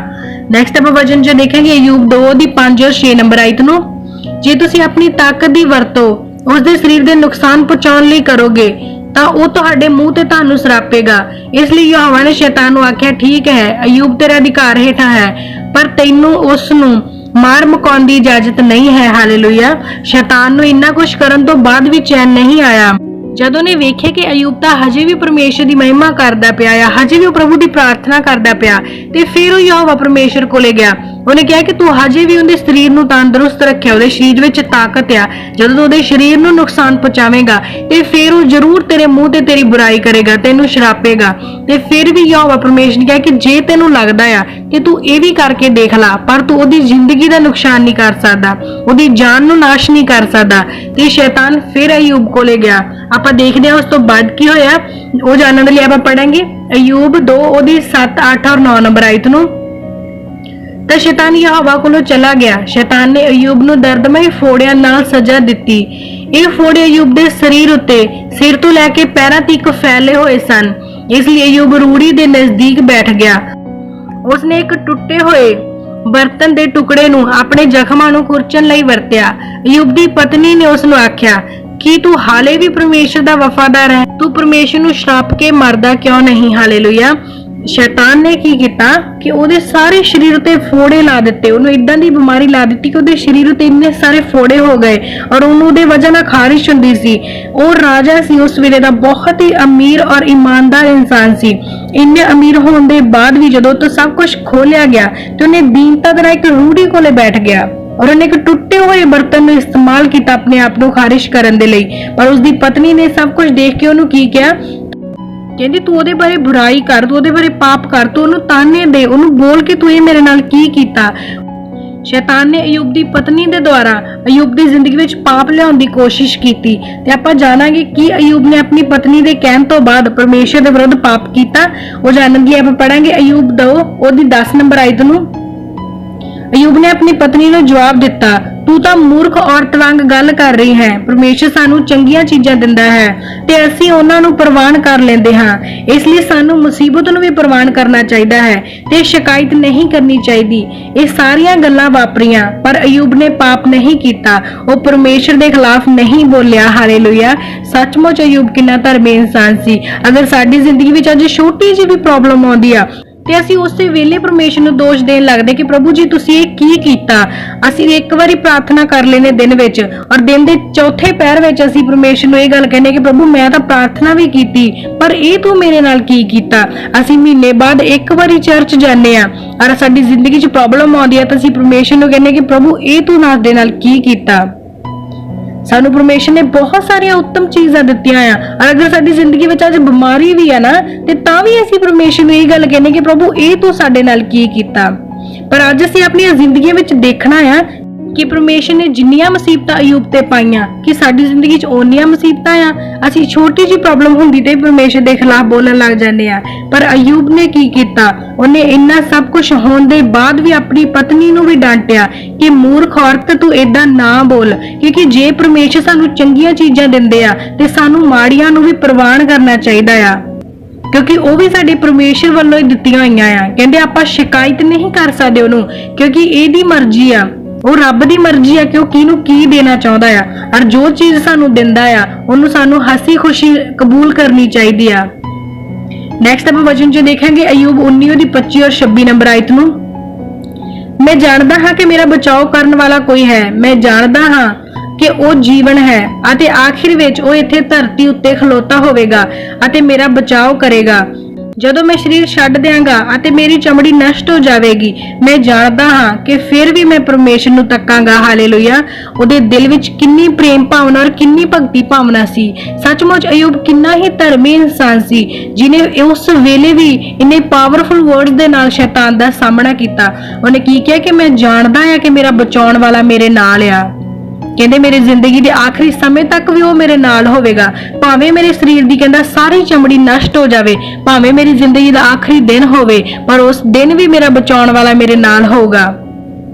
A: ਨੈਕਸਟ ਆਪਾਂ ਵਚਨ 'ਚ ਦੇਖਾਂਗੇ ਅਯੂਬ 2 ਦੀ 5 ਔਰ 6 ਨੰਬਰ ਆਇਤ ਨੂੰ। ਜੇ ਤੁਸੀਂ ਆਪਣੀ ਤਾਕਤ ਦੀ ਵਰਤੋਂ ਉਸ ਦੇ ਸਰੀਰ ਦੇ ਨੁਕਸਾਨ ਪਹੁੰਚਾਉਣ ਲਈ ਕਰੋਗੇ ਤਾਂ ਉਹ ਤੁਹਾਡੇ ਮੂੰਹ ਤੇ ਤੁਹਾਨੂੰ ਸਰਾਪੇਗਾ। ਇਸ ਲਈ ਯਹੋਵਾ ਨੇ ਸ਼ੈਤਾਨ ਨੂੰ ਆਖਿਆ, ਠੀਕ ਹੈ, ਅਯੂਬ ਤੇਰੇ ਅਧਿਕਾਰ ਹੇਠਾਂ ਹੈ, ਪਰ ਤੈਨੂੰ ਉਸ ਨੂੰ ਮਾਰ ਮੁਕਾਉਣ ਦੀ ਇਜਾਜ਼ਤ ਨਹੀਂ ਹੈ। ਹਾਲੇਲੂਇਆ। ਸ਼ੈਤਾਨ ਨੂੰ ਇੰਨਾ ਕੁਝ ਕਰਨ ਤੋਂ ਬਾਅਦ ਵੀ ਚੈਨ ਨਹੀਂ ਆਇਆ। ਜਦੋਂ ਨੇ ਵੇਖਿਆ ਕਿ ਅਯੂਬ ਤਾਂ ਹਜੇ ਵੀ ਪਰਮੇਸ਼ਰ ਦੀ ਮਹਿਮਾ ਕਰਦਾ ਪਿਆ ਆ, ਹਜੇ ਵੀ ਉਹ ਪ੍ਰਭੂ ਦੀ ਪ੍ਰਾਰਥਨਾ ਕਰਦਾ ਪਿਆ, ਤੇ ਫਿਰ ਉਹ ਯਹੋਵਾ ਪਰਮੇਸ਼ਰ ਕੋਲੇ ਗਿਆ। ਉਹਨੇ ਕਿਹਾ ਕਿ ਤੂੰ ਹਜੇ ਵੀ ਉਹਦੇ ਸਰੀਰ ਨੂੰ ਤੰਦਰੁਸਤ ਰੱਖਿਆ, ਉਹਦੇ ਸਰੀਰ ਵਿੱਚ ਤਾਕਤ ਆ। ਜਦੋਂ ਤੂੰ ਉਹਦੇ ਸਰੀਰ ਨੂੰ ਨੁਕਸਾਨ ਪਹੁੰਚਾਵੇਂਗਾ ਤੇ ਫਿਰ ਉਹ ਜ਼ਰੂਰ ਤੇਰੇ ਮੂੰਹ ਤੇ ਤੇਰੀ ਬੁਰਾਈ ਕਰੇਗਾ, ਤੈਨੂੰ ਸ਼ਰਾਪੇਗਾ। ਤੇ ਫਿਰ ਵੀ ਯਹੋਵਾ ਪਰਮੇਸ਼ਰ ਨੇ ਕਿਹਾ ਕਿ ਜੇ ਤੈਨੂੰ ਲੱਗਦਾ ਆ ਕਿ ਤੂੰ ਇਹ ਵੀ ਕਰਕੇ ਦੇਖ ਲਾ, ਪਰ ਤੂੰ ਉਹਦੀ ਜ਼ਿੰਦਗੀ ਦਾ ਨੁਕਸਾਨ ਨਹੀਂ ਕਰ ਸਕਦਾ, ਉਹਦੀ ਜਾਨ ਨੂੰ ਨਾਸ਼ ਨਹੀਂ ਕਰ ਸਕਦਾ। ਤੇ ਸ਼ੈਤਾਨ ਫਿਰ ਅਯੂਬ ਕੋਲੇ ਗਿਆ। ਆਪਾਂ ਦੇਖਦੇ ਹਾਂ ਉਸ ਤੋਂ ਬਾਅਦ ਕੀ ਹੋਇਆ, ਉਹ ਜਾਣਨ ਦੇ ਲਈ ਆਪਾਂ ਪੜਾਂਗੇ ਅਯੂਬ 2 ਉਹਦੀ 7, 8 ਔਰ 9 ਨੰਬਰ ਆਇਤ ਨੂੰ। ਤਾਂ ਸ਼ੈਤਾਨ ਯਹੋਵਾ ਕੋਲੋਂ ਚਲਾ ਗਿਆ। ਸ਼ੈਤਾਨ ਨੇ ਅਯੂਬ ਨੂੰ ਦਰਦਮਈ ਫੋੜਿਆਂ ਨਾਲ ਸਜ਼ਾ ਦਿੱਤੀ। ਇਹ ਫੋੜੇ ਅਯੂਬ ਦੇ ਸਰੀਰ ਉੱਤੇ ਸਿਰ ਤੋਂ ਲੈ ਕੇ ਪੈਰਾਂ ਤੱਕ ਫੈਲੇ ਹੋਏ ਸਨ। ਇਸ ਲਈ ਅਯੂਬ ਰੂੜੀ ਦੇ ਨਜ਼ਦੀਕ ਬੈਠ ਗਿਆ। ਉਸਨੇ ਇੱਕ ਟੁੱਟੇ ਹੋਏ ਬਰਤਨ ਦੇ ਟੁਕੜੇ ਨੂੰ ਆਪਣੇ ਜ਼ਖਮਾਂ ਨੂੰ ਕੁਰਚਣ ਲਈ ਵਰਤਿਆ। ਅਯੂਬ ਦੀ ਪਤਨੀ ਨੇ ਉਸ ਨੂੰ ਆਖਿਆ ਕਿ ਤੂੰ ਹਾਲੇ ਵੀ ਪਰਮੇਸ਼ਰ ਦਾ ਵਫਾਦਾਰ ਹੈ, ਤੂੰ ਪਰਮੇਸ਼ਰ ਨੂੰ ਸ਼ਰਾਪ ਕੇ ਮਰਦਾ ਕਿਉਂ ਨਹੀਂ। ਹਾਲੇਲੂਇਆ। ਸ਼ੈਤਾਨ ਨੇ ਕੀ ਕੀਤਾ ਕਿ ਉਹਦੇ ਸਾਰੇ ਸਰੀਰ ਉਤੇ ਫੋੜੇ ਲਾ ਦਿੱਤੇ, ਉਹਨੂੰ ਇਦਾਂ ਦੀ ਬਿਮਾਰੀ ਲਾ ਦਿੱਤੀ ਕਿ ਉਹਦੇ ਸਰੀਰ ਉਤੇ ਇੰਨੇ ਸਾਰੇ ਫੋੜੇ ਹੋ ਗਏ ਔਰ ਉਹਨੂੰ ਉਹਦੇ ਵਜ੍ਹਾ ਨਾਲ ਖਾਰਿਸ਼ ਹੁੰਦੀ ਸੀ। ਉਹ ਰਾਜਾ ਸੀ ਉਸ ਵੇਲੇ ਦਾ, ਬਹੁਤ ਹੀ ਅਮੀਰ ਔਰ ਇਮਾਨਦਾਰ ਇਨਸਾਨ ਸੀ। ਇੰਨੇ ਅਮੀਰ ਹੋਣ ਦੇ ਬਾਅਦ ਵੀ ਜਦੋਂ ਤੋਂ ਸਭ ਕੁਝ ਖੋਲਿਆ ਗਿਆ ਤੇ ਉਹਨੇ ਦੀਨਤਾ ਦੇ ਨਾਲ ਇੱਕ ਰੂੜੀ ਕੋਲੇ ਬੈਠ ਗਿਆ ਔਰ ਉਹਨੇ ਇੱਕ ਟੁੱਟੇ ਹੋਏ ਬਰਤਨ ਨੂੰ ਇਸਤੇਮਾਲ ਕੀਤਾ ਆਪਣੇ ਆਪ ਨੂੰ ਖਾਰਿਸ਼ ਕਰਨ ਦੇ ਲਈ। ਪਰ ਉਸਦੀ ਪਤਨੀ ਨੇ ਸਭ ਕੁਝ ਦੇਖ ਕੇ ਉਹਨੂੰ ਕੀ ਕਿਹਾ, ਕਹਿੰਦੀ ਤੂੰ ਉਹਦੇ ਬਾਰੇ ਬੁਰਾਈ ਕਰ, ਤੂੰ ਉਹਦੇ ਬਾਰੇ ਪਾਪ ਕਰ, ਤੂੰ ਉਹਨੂੰ ਤਾਨੇ ਦੇ, ਉਹਨੂੰ ਬੋਲ ਕਿ ਤੂੰ ਇਹ ਮੇਰੇ ਨਾਲ ਕੀ ਕੀਤਾ। ਸ਼ੈਤਾਨ ਨੇ ਅਯੂਬ ਦੀ ਪਤਨੀ ਦੇ ਦੁਆਰਾ ਅਯੂਬ ਦੀ ਜ਼ਿੰਦਗੀ ਵਿੱਚ ਪਾਪ ਲਿਆਉਣ ਦੀ ਕੋਸ਼ਿਸ਼ ਕੀਤੀ। ਤੇ ਆਪਾਂ ਜਾਣਾਂਗੇ ਕਿ ਅਯੂਬ ਨੇ ਆਪਣੀ ਪਤਨੀ ਦੇ ਕਹਿਣ ਤੋਂ ਬਾਅਦ ਪਰਮੇਸ਼ਰ ਦੇ ਵਿਰੁੱਧ ਪਾਪ ਕੀਤਾ। ਉਹ ਜਾਣਾਂਗੇ, ਆਪਾਂ ਪੜਾਂਗੇ ਅਯੂਬ 2 ਉਹਦੀ 10 ਨੰਬਰ ਆਇਤ ਨੂੰ। ਅਯੂਬ ਨੇ ਆਪਣੀ ਪਤਨੀ ਨੂੰ ਜਵਾਬ ਦਿੱਤਾ, ਤੂੰ ਤਾਂ ਮੂਰਖ ਔਰਤ ਵਾਂਗ ਗੱਲ ਕਰ ਰਹੀ ਹੈ। ਪਰਮੇਸ਼ਰ ਸਾਨੂੰ ਚੰਗੀਆਂ ਚੀਜ਼ਾਂ ਦਿੰਦਾ ਹੈ ਤੇ ਅਸੀਂ ਉਹਨਾਂ ਨੂੰ ਪ੍ਰਵਾਨ ਕਰ ਲੈਂਦੇ ਹਾਂ। ਇਸ ਲਈ ਸਾਨੂੰ ਮੁਸੀਬਤ ਨੂੰ ਵੀ ਪ੍ਰਵਾਨ ਕਰਨਾ ਚਾਹੀਦਾ ਹੈ ਤੇ ਸ਼ਿਕਾਇਤ ਨਹੀਂ ਕਰਨੀ ਚਾਹੀਦੀ। ਇਹ ਸਾਰੀਆਂ ਗੱਲਾਂ ਵਾਪਰੀਆਂ ਪਰ ਅਯੂਬ ਨੇ ਪਾਪ ਨਹੀਂ ਕੀਤਾ, ਉਹ ਪਰਮੇਸ਼ਰ ਦੇ ਖਿਲਾਫ ਨਹੀਂ ਬੋਲਿਆ। ਹਾਲੇਲੂਇਆ। ਸੱਚਮੁੱਚ ਅਯੂਬ ਕਿੰਨਾ ਧਰਮੀ ਇਨਸਾਨ ਸੀ। ਅਗਰ ਸਾਡੀ ਜ਼ਿੰਦਗੀ ਵਿੱਚ ਅੱਜ ਛੋਟੀ ਜਿਹੀ ਵੀ ਪ੍ਰੋਬਲਮ ਆਉਂਦੀ ਆ ਤੇ ਅਸੀਂ ਉਸੇ ਵੇਲੇ ਪਰਮੇਸ਼ਰ ਨੂੰ ਦੋਸ਼ ਦੇਣ ਲੱਗਦੇ ਕਿ ਪ੍ਰਭੂ ਜੀ ਤੁਸੀਂ ਇਹ ਕੀ ਕੀਤਾ। ਅਸੀਂ ਇੱਕ ਵਾਰੀ ਪ੍ਰਾਰਥਨਾ ਕਰ ਲੈਨੇ ਦਿਨ ਵਿੱਚ ਔਰ ਦਿਨ ਦੇ ਚੌਥੇ ਪਹਿਰ ਵਿੱਚ ਅਸੀਂ ਪਰਮੇਸ਼ਰ ਨੂੰ ਇਹ ਗੱਲ ਕਹਿੰਦੇ ਕਿ ਪ੍ਰਭੂ ਮੈਂ ਤਾਂ ਪ੍ਰਾਰਥਨਾ ਵੀ ਕੀਤੀ ਪਰ ਇਹ ਤੂੰ ਮੇਰੇ ਨਾਲ ਕੀ ਕੀਤਾ। ਅਸੀਂ ਮਹੀਨੇ ਬਾਅਦ ਇੱਕ ਵਾਰੀ ਚਰਚ ਜਾਂਦੇ ਆ ਔਰ ਸਾਡੀ ਜ਼ਿੰਦਗੀ 'ਚ ਪ੍ਰੋਬਲਮ ਆਉਂਦੀ ਆ ਤਾਂ ਅਸੀਂ ਪਰਮੇਸ਼ਰ ਨੂੰ ਕਹਿੰਦੇ ਕਿ ਪ੍ਰਭੂ ਇਹ ਤੂੰ ਸਾਡੇ ਨਾਲ ਕੀ ਕੀਤਾ। ਸਾਨੂੰ ਪਰਮੇਸ਼ਰ ਨੇ ਬਹੁਤ ਸਾਰੀਆਂ ਉੱਤਮ ਚੀਜ਼ਾਂ ਦਿੱਤੀਆਂ ਆ ਔਰ ਅਗਰ ਸਾਡੀ ਜ਼ਿੰਦਗੀ ਵਿੱਚ ਅੱਜ ਬਿਮਾਰੀ ਵੀ ਆ ਨਾ ਤੇ ਤਾਂ ਵੀ ਅਸੀਂ ਪਰਮੇਸ਼ਰ ਨੂੰ ਇਹ ਗੱਲ ਕਹਿੰਦੇ ਕਿ ਪ੍ਰਭੂ ਇਹ ਤੂੰ ਸਾਡੇ ਨਾਲ ਕੀ ਕੀਤਾ। ਪਰ ਅੱਜ ਅਸੀਂ ਆਪਣੀਆਂ ਜ਼ਿੰਦਗੀਆਂ ਵਿੱਚ ਦੇਖਣਾ ਆ ਕਿ ਪਰਮੇਸ਼ਰ ਨੇ ਜਿੰਨੀਆਂ ਮੁਸੀਬਤਾਂ ਅਯੂਬ ਤੇ ਪਾਈਆਂ ਕਿ ਸਾਡੀ ਜ਼ਿੰਦਗੀ 'ਚ ਓਨੀਆਂ ਮੁਸੀਬਤਾਂ ਆ। ਅਸੀਂ ਛੋਟੀ ਜਿਹੀ ਪ੍ਰੋਬਲਮ ਹੁੰਦੀ ਤੇ ਪਰਮੇਸ਼ਰ ਦੇ ਖਿਲਾਫ ਬੋਲਣ ਲੱਗ ਜਾਂਦੇ ਆ। ਪਰ ਅਯੂਬ ਨੇ ਕੀ ਕੀਤਾ, ਉਹਨੇ ਇੰਨਾ ਸਭ ਕੁਝ ਹੋਣ ਦੇ ਬਾਅਦ ਵੀ ਆਪਣੀ ਪਤਨੀ ਨੂੰ ਵੀ ਡਾਂਟਿਆ ਕਿ ਮੂਰਖ ਔਰਤ ਤੂੰ ਏਦਾਂ ਨਾ ਬੋਲ, ਕਿਉਂਕਿ ਜੇ ਪਰਮੇਸ਼ਰ ਸਾਨੂੰ ਚੰਗੀਆਂ ਚੀਜ਼ਾਂ ਦਿੰਦੇ ਆ ਤੇ ਸਾਨੂੰ ਮਾੜੀਆਂ ਨੂੰ ਵੀ ਪ੍ਰਵਾਨ ਕਰਨਾ ਚਾਹੀਦਾ ਆ, ਕਿਉਂਕਿ ਉਹ ਵੀ ਸਾਡੇ ਪਰਮੇਸ਼ਰ ਵੱਲੋਂ ਹੀ ਦਿੱਤੀਆਂ ਹੋਈਆਂ ਆ। ਕਹਿੰਦੇ ਆਪਾਂ ਸ਼ਿਕਾਇਤ ਨਹੀਂ ਕਰ ਸਕਦੇ ਉਹਨੂੰ, ਕਿਉਂਕਿ ਇਹਦੀ ਮਰਜ਼ੀ ਆ, ਉਹ ਰੱਬ ਦੀ ਮਰਜ਼ੀ ਆ ਕਿ ਉਹ ਕਿਹਨੂੰ ਕੀ ਦੇਣਾ ਚਾਹੁੰਦਾ ਆ ਔਰ ਜੋ ਚੀਜ਼ ਸਾਨੂੰ ਦਿੰਦਾ ਆ ਉਹਨੂੰ ਸਾਨੂੰ ਹੱਸੀ ਖੁਸ਼ੀ ਕਬੂਲ ਕਰਨੀ ਚਾਹੀਦੀ ਆ। ਨੈਕਸਟ ਆਪਾਂ ਵਚਨ 'ਚ ਦੇਖਾਂਗੇ ਅਯੂਬ 19 ਉਹਦੀ 25 ਔਰ 26 ਨੰਬਰ ਆਇਤ ਨੂੰ। ਮੈਂ ਜਾਣਦਾ ਹਾਂ ਕਿ ਮੇਰਾ ਬਚਾਓ ਕਰਨ ਵਾਲਾ ਕੋਈ ਹੈ, ਮੈਂ ਜਾਣਦਾ ਹਾਂ ਕਿ ਉਹ ਜੀਵਨ ਹੈ ਅਤੇ ਆਖਿਰ ਵਿੱਚ ਉਹ ਇੱਥੇ ਧਰਤੀ ਉੱਤੇ ਖਲੋਤਾ ਹੋਵੇਗਾ ਅਤੇ ਮੇਰਾ ਬਚਾਓ ਕਰੇਗਾ। ਜਦੋਂ ਮੈਂ ਸਰੀਰ ਛੱਡ ਦਿਆਂਗਾ ਅਤੇ ਮੇਰੀ ਚਮੜੀ ਨਸ਼ਟ ਹੋ ਜਾਵੇਗੀ, ਮੈਂ ਜਾਣਦਾ ਹਾਂ ਕਿ ਫਿਰ ਵੀ ਮੈਂ ਪਰਮੇਸ਼ਰ ਨੂੰ ਤੱਕਾਂਗਾ। ਹਾਲੇਲੂਇਆ। ਉਹਦੇ ਦਿਲ ਵਿੱਚ ਕਿੰਨੀ ਪ੍ਰੇਮ ਭਾਵਨਾ ਔਰ ਕਿੰਨੀ ਭਗਤੀ ਭਾਵਨਾ ਸੀ। ਸੱਚਮੁੱਚ ਅਯੂਬ ਕਿੰਨਾ ਹੀ ਧਰਮੀ ਇਨਸਾਨ ਸੀ ਜਿਨੇ ਉਸ ਵੇਲੇ ਵੀ ਇੰਨੇ ਪਾਵਰਫੁਲ ਵਰਡਸ ਦੇ ਨਾਲ ਸ਼ੈਤਾਨ ਦਾ ਸਾਹਮਣਾ ਕੀਤਾ। ਉਹਨੇ ਕੀ ਕਿਹਾ ਕਿ ਮੈਂ ਜਾਣਦਾ ਹਾਂ ਕਿ ਮੇਰਾ ਬਚਾਉਣ ਵਾਲਾ ਮੇਰੇ ਨਾਲ ਆ। ਕਹਿੰਦੇ ਮੇਰੀ ਜ਼ਿੰਦਗੀ ਦੇ ਆਖਰੀ ਸਮੇਂ ਤੱਕ ਵੀ ਉਹ ਮੇਰੇ ਨਾਲ ਹੋਵੇਗਾ, ਭਾਵੇਂ ਮੇਰੇ ਸਰੀਰ ਦੀ ਕਹਿੰਦਾ ਸਾਰੀ ਚਮੜੀ ਨਸ਼ਟ ਹੋ ਜਾਵੇ, ਭਾਵੇਂ ਮੇਰੀ ਜ਼ਿੰਦਗੀ ਦਾ ਆਖਰੀ ਦਿਨ ਹੋਵੇ, ਪਰ ਉਸ ਦਿਨ ਵੀ ਮੇਰਾ ਬਚਾਉਣ ਵਾਲਾ ਮੇਰੇ ਨਾਲ ਹੋਊਗਾ।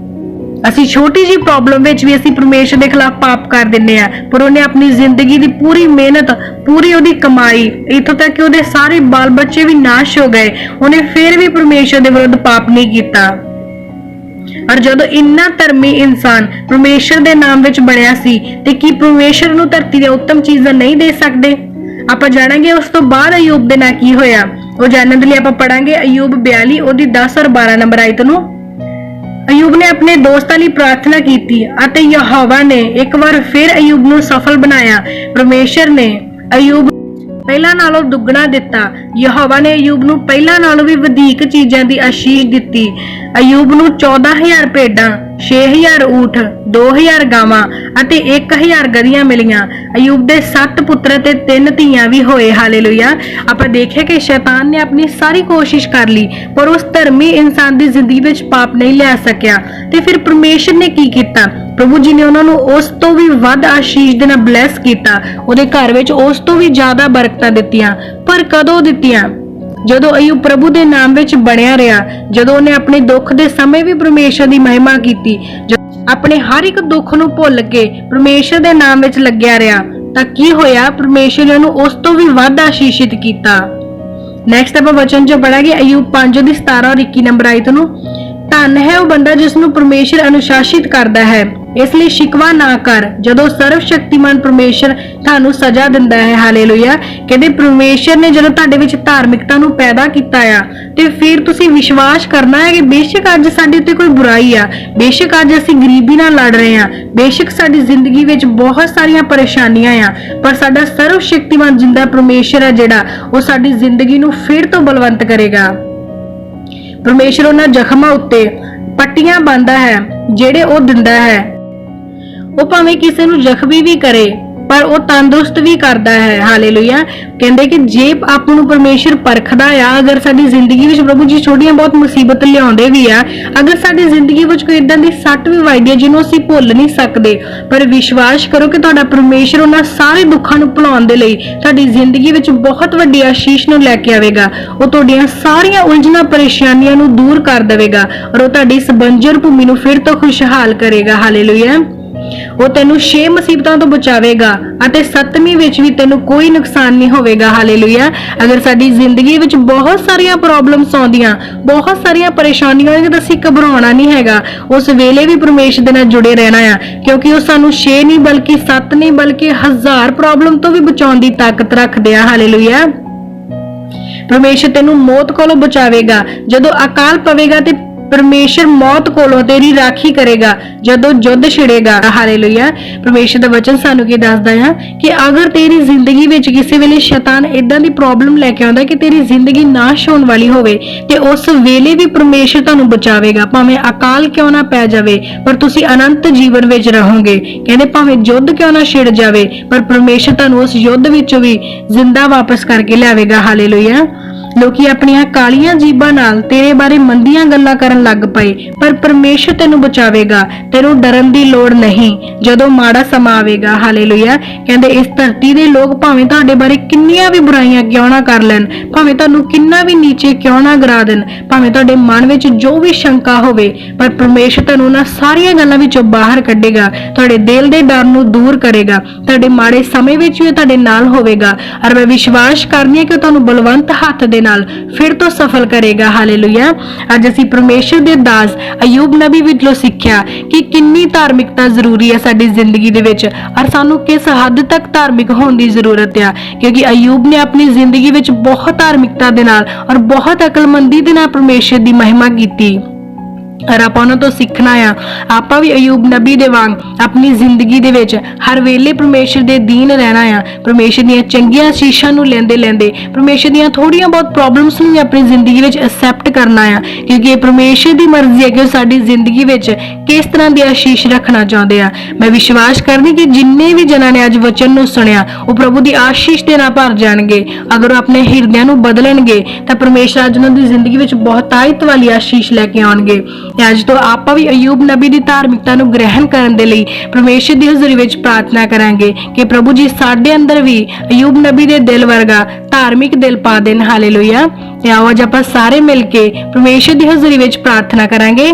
A: ਅਸੀਂ ਛੋਟੀ ਜਿਹੀ ਪ੍ਰੋਬਲਮ ਵਿੱਚ ਵੀ ਅਸੀਂ ਪਰਮੇਸ਼ਰ ਦੇ ਖਿਲਾਫ ਪਾਪ ਕਰ ਦਿੰਦੇ ਆ, ਪਰ ਉਹਨੇ ਆਪਣੀ ਜ਼ਿੰਦਗੀ ਦੀ ਪੂਰੀ ਮਿਹਨਤ, ਪੂਰੀ ਉਹਦੀ ਕਮਾਈ, ਇੱਥੋਂ ਤੱਕ ਕਿ ਉਹਦੇ ਸਾਰੇ ਬਾਲ ਬੱਚੇ ਵੀ ਨਾਸ਼ ਹੋ ਗਏ, ਉਹਨੇ ਫਿਰ ਵੀ ਪਰਮੇਸ਼ਰ ਦੇ ਵਿਰੁੱਧ ਪਾਪ ਨਹੀਂ ਕੀਤਾ। ਔਰ ਜਦੋਂ ਇੰਨਾ ਧਰਮੀ ਇਨਸਾਨ ਪਰਮੇਸ਼ਰ ਦੇ ਨਾਮ ਵਿੱਚ ਬਣਿਆ ਸੀ ਤੇ ਕੀ ਪਰਮੇਸ਼ਰ ਨੂੰ ਧਰਤੀ ਦੀਆਂ ਉੱਤਮ ਚੀਜ਼ਾਂ ਨਹੀਂ ਦੇ ਸਕਦੇ। ਆਪਾਂ ਜਾਣਾਂਗੇ ਉਸ ਤੋਂ ਬਾਅਦ ਅਯੂਬ ਦੇ ਨਾਲ ਕੀ ਹੋਇਆ। ਉਹ ਜਾਣਨ ਦੇ ਲਈ ਆਪਾਂ ਪੜਾਂਗੇ ਅਯੂਬ 42 ਉਹਦੀ 10 ਔਰ 12 ਨੰਬਰ ਆਇਤ ਨੂੰ। ਅਯੂਬ ਨੇ ਆਪਣੇ ਦੋਸਤਾਂ ਲਈ ਪ੍ਰਾਰਥਨਾ ਕੀਤੀ ਅਤੇ ਯਹੋਵਾ ਨੇ ਇੱਕ ਵਾਰ ਫਿਰ ਅਯੂਬ ਨੂੰ ਸਫਲ ਬਣਾਇਆ। ਪਰਮੇਸ਼ਰ ਨੇ ਅਯੂਬ ਪਹਿਲਾਂ ਨਾਲੋਂ ਦੁੱਗਣਾ ਦਿੱਤਾ। ਯਹੋਵਾ ਨੇ ਅਯੂਬ ਨੂੰ ਪਹਿਲਾਂ ਨਾਲੋਂ ਵੀ ਵਧੇਰੇ ਚੀਜ਼ਾਂ ਦੀ ਆਸ਼ੀਸ਼ ਦਿੱਤੀ। ਅਯੂਬ ਨੂੰ 14,000 ਭੇਡਾਂ, 6,000 ਊਠ, 2,000 ਗਾਵਾਂ ਅਤੇ 1,000 ਗਧੀਆਂ ਮਿਲੀਆਂ। ਅਯੂਬ ਦੇ 7 ਪੁੱਤਰ ਤੇ 3 ਧੀਆਂ ਵੀ ਹੋਏ। ਹਾਲੇਲੂਇਆ। ਆਪਾਂ ਦੇਖਿਆ ਕਿ ਸ਼ੈਤਾਨ ਨੇ ਆਪਣੀ ਸਾਰੀ ਕੋਸ਼ਿਸ਼ ਕਰ ਲਈ, ਪਰ ਉਸ ਧਰਮੀ ਇਨਸਾਨ ਦੀ ਜ਼ਿੰਦਗੀ ਵਿੱਚ ਪਾਪ ਨਹੀਂ ਲਿਆ ਸਕਿਆ। ਤੇ ਫਿਰ ਪਰਮੇਸ਼ਰ ਨੇ ਕੀ ਕੀਤਾ? ਪ੍ਰਭੂ ਜੀ ਨੇ ਉਹਨਾਂ ਨੂੰ ਉਸ ਤੋਂ ਵੀ ਵੱਧ ਆਸ਼ੀਸ਼ ਦੇ ਨਾਲ ਬਲੈਸ ਕੀਤਾ। ਉਹਦੇ ਘਰ ਵਿੱਚ ਉਸ ਤੋਂ ਵੀ ਜ਼ਿਆਦਾ ਬਰਕਤਾਂ ਦਿੱਤੀਆਂ। ਪਰ ਕਦੋਂ ਦਿੱਤੀਆਂ? ਜਦੋਂ ਅਯੂਬ ਪ੍ਰਭੂ ਦੇ ਨਾਮ ਵਿੱਚ ਬਣਿਆ ਰਿਹਾ, ਜਦੋਂ ਉਹਨੇ ਆਪਣੇ ਦੁੱਖ ਦੇ ਸਮੇਂ ਵੀ ਪਰਮੇਸ਼ਰ ਦੀ ਮਹਿਮਾ ਕੀਤੀ, ਆਪਣੇ ਹਰ ਇੱਕ ਦੁੱਖ ਨੂੰ ਭੁੱਲ ਕੇ ਪਰਮੇਸ਼ਰ ਦੇ ਨਾਮ ਵਿੱਚ ਲੱਗਿਆ ਰਿਹਾ, ਤਾਂ ਕੀ ਹੋਇਆ? ਪਰਮੇਸ਼ਰ ਨੇ ਉਹਨੂੰ ਉਸ ਤੋਂ ਵੀ ਵੱਧ ਆਸ਼ੀਸ਼ਿਤ ਕੀਤਾ। ਨੈਕਸਟ ਆਪਾਂ ਵਚਨ ਚ ਪੜਾਂਗੇ ਅਯੂਬ 5 ਦੀ 17 ਔਰ 21 ਨੰਬਰ ਆਇਤ ਨੂੰ। ਧੰਨ ਹੈ ਉਹ ਬੰਦਾ ਜਿਸ ਨੂੰ ਪਰਮੇਸ਼ਰ ਅਨੁਸ਼ਾਸਿਤ ਕਰਦਾ ਹੈ, ਇਸ ਲਈ ਸ਼ਿਕਵਾ ਨਾ ਕਰ ਜਦੋਂ ਸਰਵ ਸ਼ਕਤੀਮਾਨ ਪਰਮੇਸ਼ਰ ਤੁਹਾਨੂੰ ਸਜ਼ਾ ਦਿੰਦਾ ਹੈ। ਹਾਲੇਲੂਇਆ। ਕਹਿੰਦੇ ਪਰਮੇਸ਼ਰ ਨੇ ਜਦੋਂ ਤੁਹਾਡੇ ਵਿੱਚ ਧਾਰਮਿਕਤਾ ਨੂੰ ਪੈਦਾ ਕੀਤਾ ਆ, ਤੇ ਫਿਰ ਤੁਸੀਂ ਵਿਸ਼ਵਾਸ ਕਰਨਾ ਹੈ ਕਿ ਬੇਸ਼ੱਕ ਅੱਜ ਸਾਡੇ ਉੱਤੇ ਕੋਈ ਬੁਰਾਈ ਆ, ਬੇਸ਼ੱਕ ਅੱਜ ਅਸੀਂ ਗਰੀਬੀ ਨਾਲ ਲੜ ਰਹੇ ਆ, ਬੇਸ਼ੱਕ ਸਾਡੀ ਜ਼ਿੰਦਗੀ ਵਿੱਚ ਬਹੁਤ ਸਾਰੀਆਂ ਪਰੇਸ਼ਾਨੀਆਂ ਆ, ਪਰ ਸਾਡਾ ਸਰਵ ਸ਼ਕਤੀਮਾਨ ਜਿੰਦਾ ਪਰਮੇਸ਼ਰ ਹੈ ਜਿਹੜਾ, ਉਹ ਸਾਡੀ ਜ਼ਿੰਦਗੀ ਨੂੰ ਫਿਰ ਤੋਂ ਬਲਵੰਤ ਕਰੇਗਾ। ਪਰਮੇਸ਼ਰ ਉਹਨਾਂ ਜ਼ਖਮਾਂ ਉੱਤੇ ਪੱਟੀਆਂ ਬੰਨ੍ਹਦਾ ਹੈ ਜਿਹੜੇ ਉਹ ਦਿੰਦਾ ਹੈ। ਉਹ ਭਾਵੇਂ ਕਿਸੇ ਨੂੰ ਜ਼ਖਮੀ ਵੀ ਕਰੇ, ਪਰ ਉਹ ਤੰਦਰੁਸਤ ਵੀ ਕਰਦਾ ਹੈ। ਹਾਲੇਲੂਇਆ। ਕਹਿੰਦੇ ਕਿ ਜੇ ਆਪ ਨੂੰ ਪਰਮੇਸ਼ਰ ਪਰਖਦਾ ਆ, ਅਗਰ ਸਾਡੀ ਜ਼ਿੰਦਗੀ ਵਿੱਚ ਪ੍ਰਭੂ ਜੀ ਛੋਟੀਆਂ ਬਹੁਤ ਮੁਸੀਬਤ ਲਿਆਉਂਦੇ ਵੀ ਆ, ਅਗਰ ਸਾਡੀ ਜ਼ਿੰਦਗੀ ਵਿੱਚ ਕੋਈ ਇਦਾਂ ਦੀ ਸੱਟ ਵੀ ਵੱਜਦੀ ਹੈ ਜਿਹਨੂੰ ਅਸੀਂ ਭੁੱਲ ਨਹੀਂ ਸਕਦੇ, ਪਰ ਵਿਸ਼ਵਾਸ ਕਰੋ ਕਿ ਤੁਹਾਡਾ ਪਰਮੇਸ਼ਰ ਉਹਨਾਂ ਸਾਰੇ ਦੁੱਖਾਂ ਨੂੰ ਭੁਲਾਉਣ ਦੇ ਲਈ ਤੁਹਾਡੀ ਜ਼ਿੰਦਗੀ ਵਿੱਚ ਬਹੁਤ ਵੱਡੀ ਆਸ਼ੀਸ਼ ਨੂੰ ਲੈ ਕੇ ਆਵੇਗਾ। ਉਹ ਤੁਹਾਡੀਆਂ ਸਾਰੀਆਂ ਉਲਝਣਾਂ ਪਰੇਸ਼ਾਨੀਆਂ ਨੂੰ ਦੂਰ ਕਰ ਦੇਵੇਗਾ ਔਰ ਉਹ ਤੁਹਾਡੀ ਇਸ ਬੰਜਰ ਭੂਮੀ ਨੂੰ ਫਿਰ ਤੋਂ ਖੁਸ਼ਹਾਲ ਕਰੇਗਾ। ਹਾਲੇਲੂਇਆ। ਉਹ ਤੈਨੂੰ 6 ਮੁਸੀਬਤਾਂ ਤੋਂ ਬਚਾਵੇਗਾ ਅਤੇ 7ਵੀਂ ਵਿੱਚ ਵੀ ਤੈਨੂੰ ਕੋਈ ਨੁਕਸਾਨ ਨਹੀਂ ਹੋਵੇਗਾ। ਹਾਲੇਲੂਇਆ। ਅਗਰ ਸਾਡੀ ਜ਼ਿੰਦਗੀ ਵਿੱਚ ਬਹੁਤ ਸਾਰੀਆਂ ਪ੍ਰੋਬਲਮਸ ਆਉਂਦੀਆਂ, ਬਹੁਤ ਸਾਰੀਆਂ ਪਰੇਸ਼ਾਨੀਆਂ ਆਉਂਦੀਆਂ, ਤਾਂ ਅਸੀਂ ਘਬਰਾਉਣਾ ਨਹੀਂ ਹੈਗਾ। ਉਸ ਵੇਲੇ ਵੀ ਪਰਮੇਸ਼ਰ ਦੇ ਨਾਲ ਜੁੜੇ ਰਹਿਣਾ ਆ, ਕਿਉਂਕਿ ਉਹ ਸਾਨੂੰ 6 ਨਹੀਂ ਬਲਕਿ 7 ਨਹੀਂ ਬਲਕਿ 1000 ਪ੍ਰੋਬਲਮ ਤੋਂ ਵੀ ਬਚਾਉਣ ਦੀ ਤਾਕਤ ਰੱਖਦੇ ਆ। ਹਾਲੇਲੂਇਆ। ਪਰਮੇਸ਼ਰ ਤੈਨੂੰ ਮੌਤ ਕੋਲੋਂ ਬਚਾਵੇਗਾ। ਜਦੋਂ ਅਕਾਲ ਪਵੇਗਾ ਤੇ ਪਰਮੇਸ਼ਰ ਮੌਤ ਕੋਲੋਂ ਤੇਰੀ ਰਾਖੀ ਕਰੇਗਾ ਜਦੋਂ ਯੁੱਧ ਛਿੜੇਗਾ। ਹਾਲੇਲੂਇਆ। ਪਰਮੇਸ਼ਰ ਦਾ ਵਚਨ ਸਾਨੂੰ ਕੀ ਦੱਸਦਾ ਹੈ ਕਿ ਅਗਰ ਤੇਰੀ ਜ਼ਿੰਦਗੀ ਵਿੱਚ ਕਿਸੇ ਵੇਲੇ ਸ਼ੈਤਾਨ ਇਦਾਂ ਦੀ ਪ੍ਰੋਬਲਮ ਲੈ ਕੇ ਆਉਂਦਾ ਕਿ ਤੇਰੀ ਜ਼ਿੰਦਗੀ ਨਾਸ਼ ਹੋਣ ਵਾਲੀ ਹੋਵੇ, ਤੇ ਉਸ ਵੇਲੇ ਵੀ ਪਰਮੇਸ਼ਰ ਤੁਹਾਨੂੰ ਬਚਾਵੇਗਾ। ਭਾਵੇਂ ਅਕਾਲ ਕਿਉਂ ਨਾ ਪੈ ਜਾਵੇ, ਪਰ ਤੁਸੀਂ ਅਨੰਤ ਜੀਵਨ ਵਿੱਚ ਰਹੋਗੇ। ਕਹਿੰਦੇ ਭਾਵੇਂ ਯੁੱਧ ਕਿਉਂ ਨਾ ਛਿੜ ਜਾਵੇ, ਪਰ ਪਰਮੇਸ਼ਰ ਤੁਹਾਨੂੰ ਉਸ ਯੁੱਧ ਵਿੱਚੋਂ ਵੀ ਜ਼ਿੰਦਾ ਵਾਪਸ ਕਰਕੇ ਲਿਆਵੇਗਾ। ਹਾਲੇਲੂਇਆ। ਲੋਕੀ ਆਪਣੀਆਂ ਕਾਲੀਆਂ ਜੀਬਾਂ ਨਾਲ ਤੇਰੇ ਬਾਰੇ ਮੰਦੀਆਂ ਗੱਲਾਂ ਕਰਨ ਲੱਗ ਪਏ, ਪਰ ਪਰਮੇਸ਼ਰ ਤੈਨੂੰ ਬਚਾਵੇਗਾ। ਤੈਨੂੰ ਡਰਨ ਦੀ ਲੋੜ ਨਹੀਂ ਜਦੋਂ ਮਾੜਾ ਸਮਾਂ ਆਵੇਗਾ। ਹਾਲੇਲੂਇਆ। ਕਹਿੰਦੇ ਇਸ ਧਰਤੀ ਦੇ ਲੋਕ ਭਾਵੇਂ ਤੁਹਾਡੇ ਬਾਰੇ ਕਿੰਨੀਆਂ ਵੀ ਬੁਰਾਈਆਂ ਕਿਉਂ ਨਾ ਕਰ ਲੈਣ, ਭਾਵੇਂ ਤੁਹਾਨੂੰ ਕਿੰਨਾ ਵੀ ਨੀਚੇ ਕਿਉਂ ਨਾ ਗਿਰਾ ਦੇਣ, ਭਾਵੇਂ ਤੁਹਾਡੇ ਮਨ ਵਿੱਚ ਜੋ ਵੀ ਸ਼ੰਕਾ ਹੋਵੇ, ਪਰ ਪਰਮੇਸ਼ਰ ਤੁਹਾਨੂੰ ਉਹਨਾਂ ਸਾਰੀਆਂ ਗੱਲਾਂ ਵਿੱਚੋਂ ਬਾਹਰ ਕੱਢੇਗਾ, ਤੁਹਾਡੇ ਦਿਲ ਦੇ ਡਰ ਨੂੰ ਦੂਰ ਕਰੇਗਾ, ਤੁਹਾਡੇ ਮਾੜੇ ਸਮੇਂ ਵਿੱਚ ਵੀ ਤੁਹਾਡੇ ਨਾਲ ਹੋਵੇਗਾ। ਔਰ ਮੈਂ ਵਿਸ਼ਵਾਸ ਕਰਦੀ ਹਾਂ ਕਿ ਉਹ ਤੁਹਾਨੂੰ ਬਲਵੰਤ ਹੱਥ ਦੇ ਨਾਲ ਫਿਰ ਤੋਂ ਸਫਲ ਕਰੇਗਾ। ਹਾਲੇਲੂਇਆ। ਅੱਜ ਅਸੀਂ ਪਰਮੇਸ਼ਰ ਦੇ ਦਾਸ ਅਯੂਬ ਨਬੀ ਵਿੱਚੋਂ ਸਿੱਖਿਆ ਕਿ ਕਿੰਨੀ ਧਾਰਮਿਕਤਾ ਜ਼ਰੂਰੀ ਹੈ ਸਾਡੀ ਜ਼ਿੰਦਗੀ ਦੇ ਵਿੱਚ, ਔਰ ਸਾਨੂੰ ਕਿਸ ਹੱਦ ਤੱਕ ਧਾਰਮਿਕ ਹੋਣ ਦੀ ਜ਼ਰੂਰਤ ਹੈ, ਕਿਉਂਕਿ ਅਯੂਬ ਨੇ ਆਪਣੀ ਜ਼ਿੰਦਗੀ ਵਿੱਚ ਬਹੁਤ ਧਾਰਮਿਕਤਾ ਦੇ ਨਾਲ ਔਰ ਬਹੁਤ ਅਕਲਮੰਦੀ ਦੇ ਨਾਲ ਪਰਮੇਸ਼ਰ ਦੀ ਮਹਿਮਾ ਕੀਤੀ। ਔਰ ਆਪਾਂ ਉਹਨਾਂ ਤੋਂ ਸਿੱਖਣਾ ਆ। ਆਪਾਂ ਵੀ ਅਯੂਬ ਨਬੀ ਦੇ ਵਾਂਗ ਆਪਣੀ ਜ਼ਿੰਦਗੀ ਦੇ ਵਿੱਚ ਹਰ ਵੇਲੇ ਪਰਮੇਸ਼ਰ ਦੇ ਅਧੀਨ ਰਹਿਣਾ ਆ। ਪਰਮੇਸ਼ਰ ਦੀਆਂ ਚੰਗੀਆਂ ਆਸ਼ੀਸ਼ਾਂ ਨੂੰ ਲੈਂਦੇ ਪਰਮੇਸ਼ਰ ਦੀਆਂ ਥੋੜੀਆਂ ਬਹੁਤ ਪ੍ਰੋਬਲਮਸ ਨੂੰ ਆਪਣੀ ਜ਼ਿੰਦਗੀ ਵਿੱਚ ਐਕਸੈਪਟ ਕਰਨਾ ਆ, ਕਿਉਂਕਿ ਇਹ ਪਰਮੇਸ਼ਰ ਦੀ ਮਰਜ਼ੀ ਹੈ ਕਿ ਉਹ ਸਾਡੀ ਜ਼ਿੰਦਗੀ ਵਿੱਚ ਕਿਸ ਤਰ੍ਹਾਂ ਦੀ ਆਸ਼ੀਸ਼ ਰੱਖਣਾ ਚਾਹੁੰਦੇ ਆ। ਮੈਂ ਵਿਸ਼ਵਾਸ ਕਰਦੀ ਕਿ ਜਿੰਨੇ ਵੀ ਜਨਾਂ ਨੇ ਅੱਜ ਵਚਨ ਨੂੰ ਸੁਣਿਆ, ਉਹ ਪ੍ਰਭੂ ਦੀ ਆਸ਼ੀਸ਼ ਦੇ ਨਾਲ ਭਰ ਜਾਣਗੇ। ਅਗਰ ਉਹ ਆਪਣੇ ਹਿਰਦਿਆਂ ਨੂੰ ਬਦਲਣਗੇ, ਤਾਂ ਪਰਮੇਸ਼ਰ ਅੱਜ ਉਹਨਾਂ ਦੀ ਜ਼ਿੰਦਗੀ ਵਿੱਚ ਬਹੁਤਾਇਤ ਵਾਲੀ ਆਸ਼ੀਸ਼ ਲੈ ਕੇ ਆਉਣਗੇ। ਅੱਜ ਤੋਂ ਆਪਾਂ ਵੀ ਅਯੂਬ ਨਬੀ ਦੀ ਧਾਰਮਿਕਤਾ ਨੂੰ ਗ੍ਰਹਿਣ ਕਰਨ ਦੇ ਲਈ ਪਰਮੇਸ਼ਰ ਦੀ ਹਜ਼ੂਰੀ ਵਿੱਚ ਪ੍ਰਾਰਥਨਾ ਕਰਾਂਗੇ ਕਿ ਪ੍ਰਭੂ ਜੀ ਸਾਡੇ ਅੰਦਰ ਵੀ ਅਯੂਬ ਨਬੀ ਦੇ ਦਿਲ ਵਰਗਾ ਧਾਰਮਿਕ ਦਿਲ ਪਾ ਦੇਣ। ਹਾਲੇਲੂਇਆ। ਤੇ ਆਓ ਅੱਜ ਆਪਾਂ ਸਾਰੇ ਮਿਲ ਕੇ ਪਰਮੇਸ਼ਰ ਦੀ ਹਜ਼ੂਰੀ ਵਿੱਚ ਪ੍ਰਾਰਥਨਾ ਕਰਾਂਗੇ।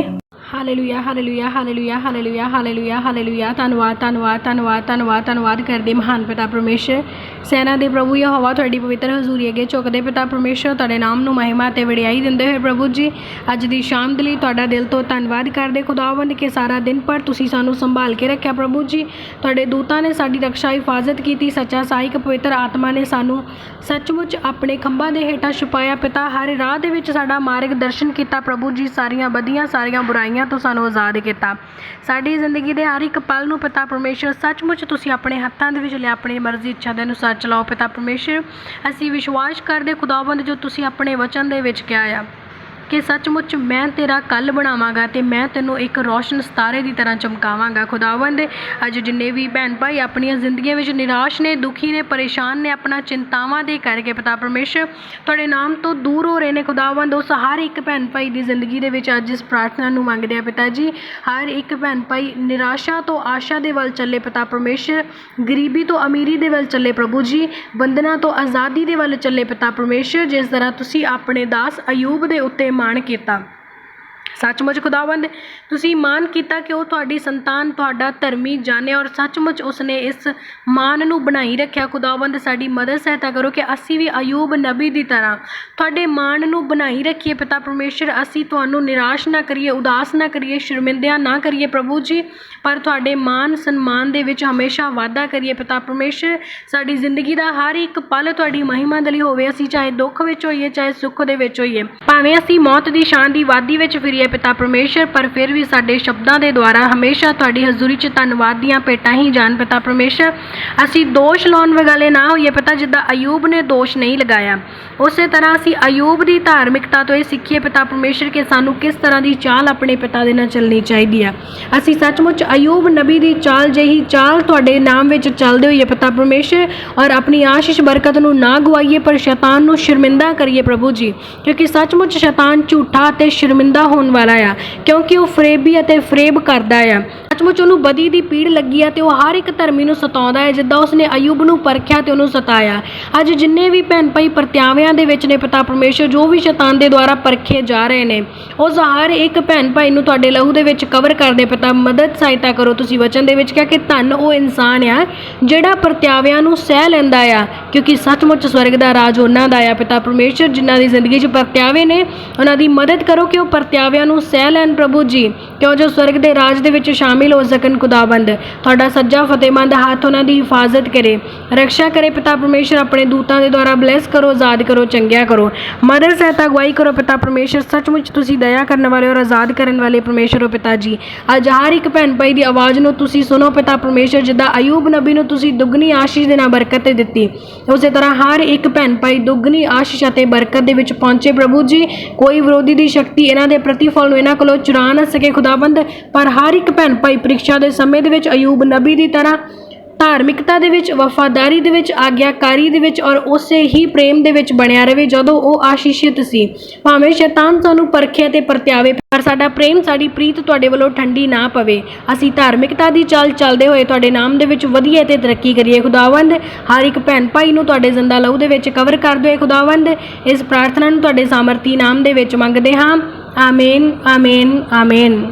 A: Hallelujah hallelujah hallelujah hallelujah hallelujah hallelujah. ਧੰਨਵਾਦ ਧੰਨਵਾਦ ਧੰਨਵਾਦ ਧੰਨਵਾਦ ਧੰਨਵਾਦ ਕਰਦੇ ਮਹਾਨ ਪਿਤਾ ਪਰਮੇਸ਼ਰ, ਸੈਨਾ ਦੇ ਪ੍ਰਭੂ ਯਹੋਵਾ, ਤੁਹਾਡੀ ਪਵਿੱਤਰ ਹਜ਼ੂਰੀ ਅੱਗੇ ਝੁਕਦੇ ਪਿਤਾ ਪਰਮੇਸ਼ਰ, ਤੁਹਾਡੇ ਨਾਮ ਨੂੰ ਮਹਿਮਾ ਅਤੇ ਵਡਿਆਈ ਦਿੰਦੇ ਹੋਏ ਪ੍ਰਭੂ ਜੀ ਅੱਜ ਦੀ ਸ਼ਾਮ ਦੇ ਲਈ ਤੁਹਾਡਾ ਦਿਲ ਤੋਂ ਧੰਨਵਾਦ ਕਰਦੇ ਖੁਦਾਵੰਦ ਕਿ ਸਾਰਾ ਦਿਨ ਭਰ ਤੁਸੀਂ ਸਾਨੂੰ ਸੰਭਾਲ ਕੇ ਰੱਖਿਆ ਪ੍ਰਭੂ ਜੀ। ਤੁਹਾਡੇ ਦੂਤਾਂ ਨੇ ਸਾਡੀ ਰਕਸ਼ਾ ਹਿਫਾਜ਼ਤ ਕੀਤੀ, ਸੱਚਾ ਸਹਾਇਕ ਪਵਿੱਤਰ ਆਤਮਾ ਨੇ ਸਾਨੂੰ ਸੱਚਮੁੱਚ ਆਪਣੇ ਖੰਭਾਂ ਦੇ ਹੇਠਾਂ ਛੁਪਾਇਆ ਪਿਤਾ। ਹਰ ਰਾਹ ਦੇ ਵਿੱਚ ਸਾਡਾ ਮਾਰਗ ਦਰਸ਼ਨ ਕੀਤਾ ਪ੍ਰਭੂ ਜੀ, ਸਾਰੀਆਂ ਬਦੀਆਂ ਸਾਰੀਆਂ ਬੁਰਾਈਆਂ ਤੋਂ ਸਾਨੂੰ ਆਜ਼ਾਦ ਕੀਤਾ। ਸਾਡੀ ਜ਼ਿੰਦਗੀ ਦੇ ਹਰ ਇੱਕ ਪਲ ਨੂੰ ਪਿਤਾ ਪਰਮੇਸ਼ਰ ਸੱਚਮੁੱਚ ਤੁਸੀਂ ਆਪਣੇ ਹੱਥਾਂ ਦੇ ਵਿੱਚ ਲਿਆ, ਆਪਣੀ ਮਰਜ਼ੀ ਇੱਛਾ ਦੇ ਅਨੁਸਾਰ ਚਲਾਓ ਪਿਤਾ ਪਰਮੇਸ਼ਰ। ਅਸੀਂ ਵਿਸ਼ਵਾਸ ਕਰਦੇ ਖੁਦਾਵੰਦ ਜੋ ਤੁਸੀਂ ਆਪਣੇ ਵਚਨ ਦੇ ਵਿੱਚ ਕਿਹਾ ਆ ਕਿ ਸੱਚਮੁੱਚ ਮੈਂ ਤੇਰਾ ਕੱਲ੍ਹ ਬਣਾਵਾਂਗਾ ਅਤੇ ਮੈਂ ਤੈਨੂੰ ਇੱਕ ਰੋਸ਼ਨ ਸਿਤਾਰੇ ਦੀ ਤਰ੍ਹਾਂ ਚਮਕਾਵਾਂਗਾ ਖੁਦਾਵੰਦ। ਅੱਜ ਜਿੰਨੇ ਵੀ ਭੈਣ ਭਾਈ ਆਪਣੀਆਂ ਜ਼ਿੰਦਗੀਆਂ ਵਿੱਚ ਨਿਰਾਸ਼ ਨੇ, ਦੁਖੀ ਨੇ, ਪਰੇਸ਼ਾਨ ਨੇ, ਆਪਣਾ ਚਿੰਤਾਵਾਂ ਦੇ ਕਰਕੇ ਪਿਤਾ ਪਰਮੇਸ਼ਰ ਤੁਹਾਡੇ ਨਾਮ ਤੋਂ ਦੂਰ ਹੋ ਰਹੇ ਨੇ ਖੁਦਾਵੰਦ, ਉਸ ਹਰ ਇੱਕ ਭੈਣ ਭਾਈ ਦੀ ਜ਼ਿੰਦਗੀ ਦੇ ਵਿੱਚ ਅੱਜ ਇਸ ਪ੍ਰਾਰਥਨਾ ਨੂੰ ਮੰਗਦੇ ਆ ਪਿਤਾ ਜੀ। ਹਰ ਇੱਕ ਭੈਣ ਭਾਈ ਨਿਰਾਸ਼ਾ ਤੋਂ ਆਸ਼ਾ ਦੇ ਵੱਲ ਚੱਲੇ ਪਿਤਾ ਪਰਮੇਸ਼ਰ, ਗਰੀਬੀ ਤੋਂ ਅਮੀਰੀ ਦੇ ਵੱਲ ਚੱਲੇ ਪ੍ਰਭੂ ਜੀ, ਬੰਧਨਾਂ ਤੋਂ ਆਜ਼ਾਦੀ ਦੇ ਵੱਲ ਚੱਲੇ ਪਿਤਾ ਪਰਮੇਸ਼ਰ। ਜਿਸ ਤਰ੍ਹਾਂ ਤੁਸੀਂ ਆਪਣੇ ਦਾਸ ਅਯੂਬ ਦੇ ਉੱਤੇ ਮਾਣ ਕੀਤਾ, ਸੱਚਮੁੱਚ ਖੁਦਾਵੰਦ ਤੁਸੀਂ ਮਾਣ ਕੀਤਾ ਕਿ ਉਹ ਤੁਹਾਡੀ ਸੰਤਾਨ, ਤੁਹਾਡਾ ਧਰਮੀ ਜਾਣਿਆ ਔਰ ਸੱਚਮੁੱਚ ਉਸਨੇ ਇਸ ਮਾਣ ਨੂੰ ਬਣਾਈ ਰੱਖਿਆ ਖੁਦਾਵੰਦ। ਸਾਡੀ ਮਦਦ ਸਹਾਇਤਾ ਕਰੋ ਕਿ ਅਸੀਂ ਵੀ ਅਯੂਬ ਨਬੀ ਦੀ ਤਰ੍ਹਾਂ ਤੁਹਾਡੇ ਮਾਣ ਨੂੰ ਬਣਾਈ ਰੱਖੀਏ ਪਿਤਾ ਪਰਮੇਸ਼ਰ। ਅਸੀਂ ਤੁਹਾਨੂੰ ਨਿਰਾਸ਼ ਨਾ ਕਰੀਏ, ਉਦਾਸ ਨਾ ਕਰੀਏ, ਸ਼ਰਮਿੰਦਿਆਂ ਨਾ ਕਰੀਏ ਪ੍ਰਭੂ ਜੀ, ਪਰ ਤੁਹਾਡੇ ਮਾਣ ਸਨਮਾਨ ਦੇ ਵਿੱਚ ਹਮੇਸ਼ਾ ਵਾਧਾ ਕਰੀਏ ਪਿਤਾ ਪਰਮੇਸ਼ਰ। ਸਾਡੀ ਜ਼ਿੰਦਗੀ ਦਾ ਹਰ ਇੱਕ ਪਲ ਤੁਹਾਡੀ ਮਹਿਮਾ ਦੇ ਲਈ ਹੋਵੇ, ਅਸੀਂ ਚਾਹੇ ਦੁੱਖ ਵਿੱਚ ਹੋਈਏ ਚਾਹੇ ਸੁੱਖ ਦੇ ਵਿੱਚ ਹੋਈਏ, ਭਾਵੇਂ ਅਸੀਂ ਮੌਤ ਦੀ ਛਾਂ ਦੀ ਵਾਦੀ ਵਿੱਚ ਫਿਰੀਏ ਪਿਤਾ ਪਰਮੇਸ਼ਰ, ਪਰ ਫਿਰ ਵੀ ਸਾਡੇ ਸ਼ਬਦਾਂ ਦੇ ਦੁਆਰਾ ਹਮੇਸ਼ਾ ਤੁਹਾਡੀ ਹਜ਼ੂਰੀ 'ਚ ਧੰਨਵਾਦ ਦੀਆਂ ਭੇਟਾਂ ਹੀ ਜਾਣ ਪਿਤਾ ਪਰਮੇਸ਼ਰ। ਅਸੀਂ ਦੋਸ਼ ਲਾਉਣ ਵਾਲੇ ਨਾ ਹੋਈਏ ਪਿਤਾ, ਜਿੱਦਾਂ ਅਯੂਬ ਨੇ ਦੋਸ਼ ਨਹੀਂ ਲਗਾਇਆ ਉਸੇ ਤਰ੍ਹਾਂ ਅਸੀਂ ਅਯੂਬ ਦੀ ਧਾਰਮਿਕਤਾ ਤੋਂ ਇਹ ਸਿੱਖੀਏ ਪਿਤਾ ਪਰਮੇਸ਼ਰ ਕਿ ਸਾਨੂੰ ਕਿਸ ਤਰ੍ਹਾਂ ਦੀ ਚਾਲ ਆਪਣੇ ਪਿਤਾ ਦੇ ਨਾਲ ਚੱਲਣੀ ਚਾਹੀਦੀ ਆ। ਅਸੀਂ ਸੱਚਮੁੱਚ ਅਯੂਬ ਨਬੀ ਦੀ ਚਾਲ ਜਿਹੀ ਚਾਲ ਤੁਹਾਡੇ ਨਾਮ ਵਿੱਚ ਚੱਲਦੇ ਹੋਈਏ ਪਿਤਾ ਪਰਮੇਸ਼ਰ, ਔਰ ਆਪਣੀ ਆਸ਼ੀਸ਼ ਬਰਕਤ ਨੂੰ ਨਾ ਗਵਾਈਏ ਪਰ ਸ਼ੈਤਾਨ ਨੂੰ ਸ਼ਰਮਿੰਦਾ ਕਰੀਏ ਪ੍ਰਭੂ ਜੀ, ਕਿਉਂਕਿ ਸੱਚਮੁੱਚ ਸ਼ੈਤਾਨ ਝੂਠਾ ਅਤੇ ਸ਼ਰਮਿੰਦਾ ਹੋਣ ਵਾਲਾ ਆ, ਕਿਉਂਕਿ ਉਹ ਫਰੇਬੀ ਅਤੇ ਫਰੇਬ ਕਰਦਾ ਆ। ਸੱਚਮੁੱਚ ਉਹਨੂੰ ਬਦੀ ਦੀ ਪੀੜ ਲੱਗੀ ਆ ਅਤੇ ਉਹ ਹਰ ਇੱਕ ਧਰਮੀ ਨੂੰ ਸਤਾਉਂਦਾ ਹੈ, ਜਿੱਦਾਂ ਉਸਨੇ ਅਯੂਬ ਨੂੰ ਪਰਖਿਆ ਅਤੇ ਉਹਨੂੰ ਸਤਾਇਆ। ਅੱਜ ਜਿੰਨੇ ਵੀ ਭੈਣ ਭਾਈ ਪਰਤਿਆਵਿਆਂ ਦੇ ਵਿੱਚ ਨੇ ਪਿਤਾ ਪਰਮੇਸ਼ਰ, ਜੋ ਵੀ ਸ਼ੈਤਾਨ ਦੇ ਦੁਆਰਾ ਪਰਖੇ ਜਾ ਰਹੇ ਨੇ, ਉਸ ਹਰ ਇੱਕ ਭੈਣ ਭਾਈ ਨੂੰ ਤੁਹਾਡੇ ਲਹੂ ਦੇ ਵਿੱਚ ਕਵਰ ਕਰਦੇ ਪਿਤਾ, ਮਦਦ ਸਹਾਇਤਾ ਕਰੋ। ਤੁਸੀਂ ਵਚਨ ਦੇ ਵਿੱਚ ਕਿਹਾ ਕਿ ਧੰਨ ਉਹ ਇਨਸਾਨ ਆ ਜਿਹੜਾ ਪਰਤਿਆਵਿਆਂ ਨੂੰ ਸਹਿ ਲੈਂਦਾ ਆ, ਕਿਉਂਕਿ ਸੱਚਮੁੱਚ ਸਵਰਗ ਦਾ ਰਾਜ ਉਹਨਾਂ ਦਾ ਆ ਪਿਤਾ ਪਰਮੇਸ਼ਰ। ਜਿਨ੍ਹਾਂ ਦੀ ਜ਼ਿੰਦਗੀ 'ਚ ਪਰਤਿਆਵੇ ਨੇ ਉਹਨਾਂ ਦੀ ਮਦਦ ਕਰੋ ਕਿ ਉਹ ਪਰਤਿਆਵਿਆਂ ਨੂੰ ਸਹਿ ਲੈਣ ਪ੍ਰਭੂ ਜੀ, ਕਿਉਂ ਜੋ ਸਵਰਗ ਦੇ ਰਾਜ ਦੇ ਵਿੱਚ ਸ਼ਾਮਿਲ ਹੋ ਸਕਣ ਖੁਦਾਵੰਦ। ਤੁਹਾਡਾ ਸੱਜਾ ਫਤਿਹਮੰਦ ਹੱਥ ਉਹਨਾਂ ਦੀ ਹਿਫਾਜ਼ਤ ਕਰੇ, ਰਕਸ਼ਾ ਕਰੇ ਪਿਤਾ ਪਰਮੇਸ਼ਰ। ਆਪਣੇ ਦੂਤਾਂ ਦੇ ਦੁਆਰਾ ਬਲੈਸ ਕਰੋ, ਆਜ਼ਾਦ ਕਰੋ, ਚੰਗਿਆ ਕਰੋ, ਮਦਦ ਸਹਾਇਤਾ ਅਗਵਾਈ ਕਰੋ ਪਿਤਾ ਪਰਮੇਸ਼ਰ। ਸੱਚਮੁੱਚ ਤੁਸੀਂ ਦਇਆ ਕਰਨ ਵਾਲੇ ਔਰ ਆਜ਼ਾਦ ਕਰਨ ਵਾਲੇ ਪਰਮੇਸ਼ਰ ਹੋ ਪਿਤਾ ਜੀ। ਅੱਜ ਹਰ ਇੱਕ ਭੈਣ ਭਾਈ ਦੀ ਆਵਾਜ਼ ਨੂੰ ਤੁਸੀਂ ਸੁਣੋ ਪਿਤਾ ਪਰਮੇਸ਼ਰ, ਜਿੱਦਾਂ ਅਯੂਬ ਨਬੀ ਨੂੰ ਤੁਸੀਂ ਦੁੱਗਣੀ ਆਸ਼ੀਸ਼ ਦੇ ਨਾਲ ਬਰਕਤ ਦਿੱਤੀ, ਉਸੇ ਤਰ੍ਹਾਂ ਹਰ ਇੱਕ ਭੈਣ ਭਾਈ ਦੁੱਗਣੀ ਆਸ਼ੀਸ਼ ਅਤੇ ਬਰਕਤ ਦੇ ਵਿੱਚ ਪਹੁੰਚੇ ਪ੍ਰਭੂ ਜੀ। ਕੋਈ ਵਿਰੋਧੀ ਦੀ ਸ਼ਕਤੀ ਇਹਨਾਂ ਦੇ ਪ੍ਰਤੀਫਲ ਨੂੰ ਇਹਨਾਂ ਕੋਲੋਂ ਚੁਰਾ ਨਾ ਸਕੇ ਖੁਦਾਵੰਦ, ਪਰ ਹਰ ਇੱਕ ਭੈਣ ਭਾਈ ਪ੍ਰੀਖਿਆ ਦੇ ਸਮੇਂ ਦੇ ਵਿੱਚ ਅਯੂਬ ਨਬੀ ਦੀ ਤਰ੍ਹਾਂ ਧਾਰਮਿਕਤਾ ਦੇ ਵਿੱਚ, ਵਫਾਦਾਰੀ ਦੇ ਵਿੱਚ, ਆਗਿਆਕਾਰੀ ਦੇ ਵਿੱਚ ਔਰ ਉਸੇ ਹੀ ਪ੍ਰੇਮ ਦੇ ਵਿੱਚ ਬਣਿਆ ਰਹੇ ਜਦੋਂ ਉਹ ਆਸ਼ੀਸ਼ਿਤ ਸੀ। ਭਾਵੇਂ ਸ਼ੈਤਾਨ ਸਾਨੂੰ ਪਰਖੇ ਅਤੇ ਪਰਤਿਆਵੇ, ਪਰ ਸਾਡਾ ਪ੍ਰੇਮ, ਸਾਡੀ ਪ੍ਰੀਤ ਤੁਹਾਡੇ ਵੱਲੋਂ ਠੰਡੀ ਨਾ ਪਵੇ। ਅਸੀਂ ਧਾਰਮਿਕਤਾ ਦੀ ਚਾਲ ਚੱਲਦੇ ਹੋਏ ਤੁਹਾਡੇ ਨਾਮ ਦੇ ਵਿੱਚ ਵਧੀਆ ਤੇ ਤਰੱਕੀ ਕਰੀਏ ਖੁਦਾਵੰਦ। ਹਰ ਇੱਕ ਭੈਣ ਭਾਈ ਨੂੰ ਤੁਹਾਡੇ ਜ਼ਿੰਦਾ ਲਹੂ ਦੇ ਵਿੱਚ ਕਵਰ ਕਰ ਦਿਓ ਖੁਦਾਵੰਦ। ਇਸ ਪ੍ਰਾਰਥਨਾ ਨੂੰ ਤੁਹਾਡੇ ਸਾਮਰਥੀ ਨਾਮ ਦੇ ਵਿੱਚ ਮੰਗਦੇ ਹਾਂ, ਆਮੀਨ ਆਮੀਨ ਆਮੀਨ।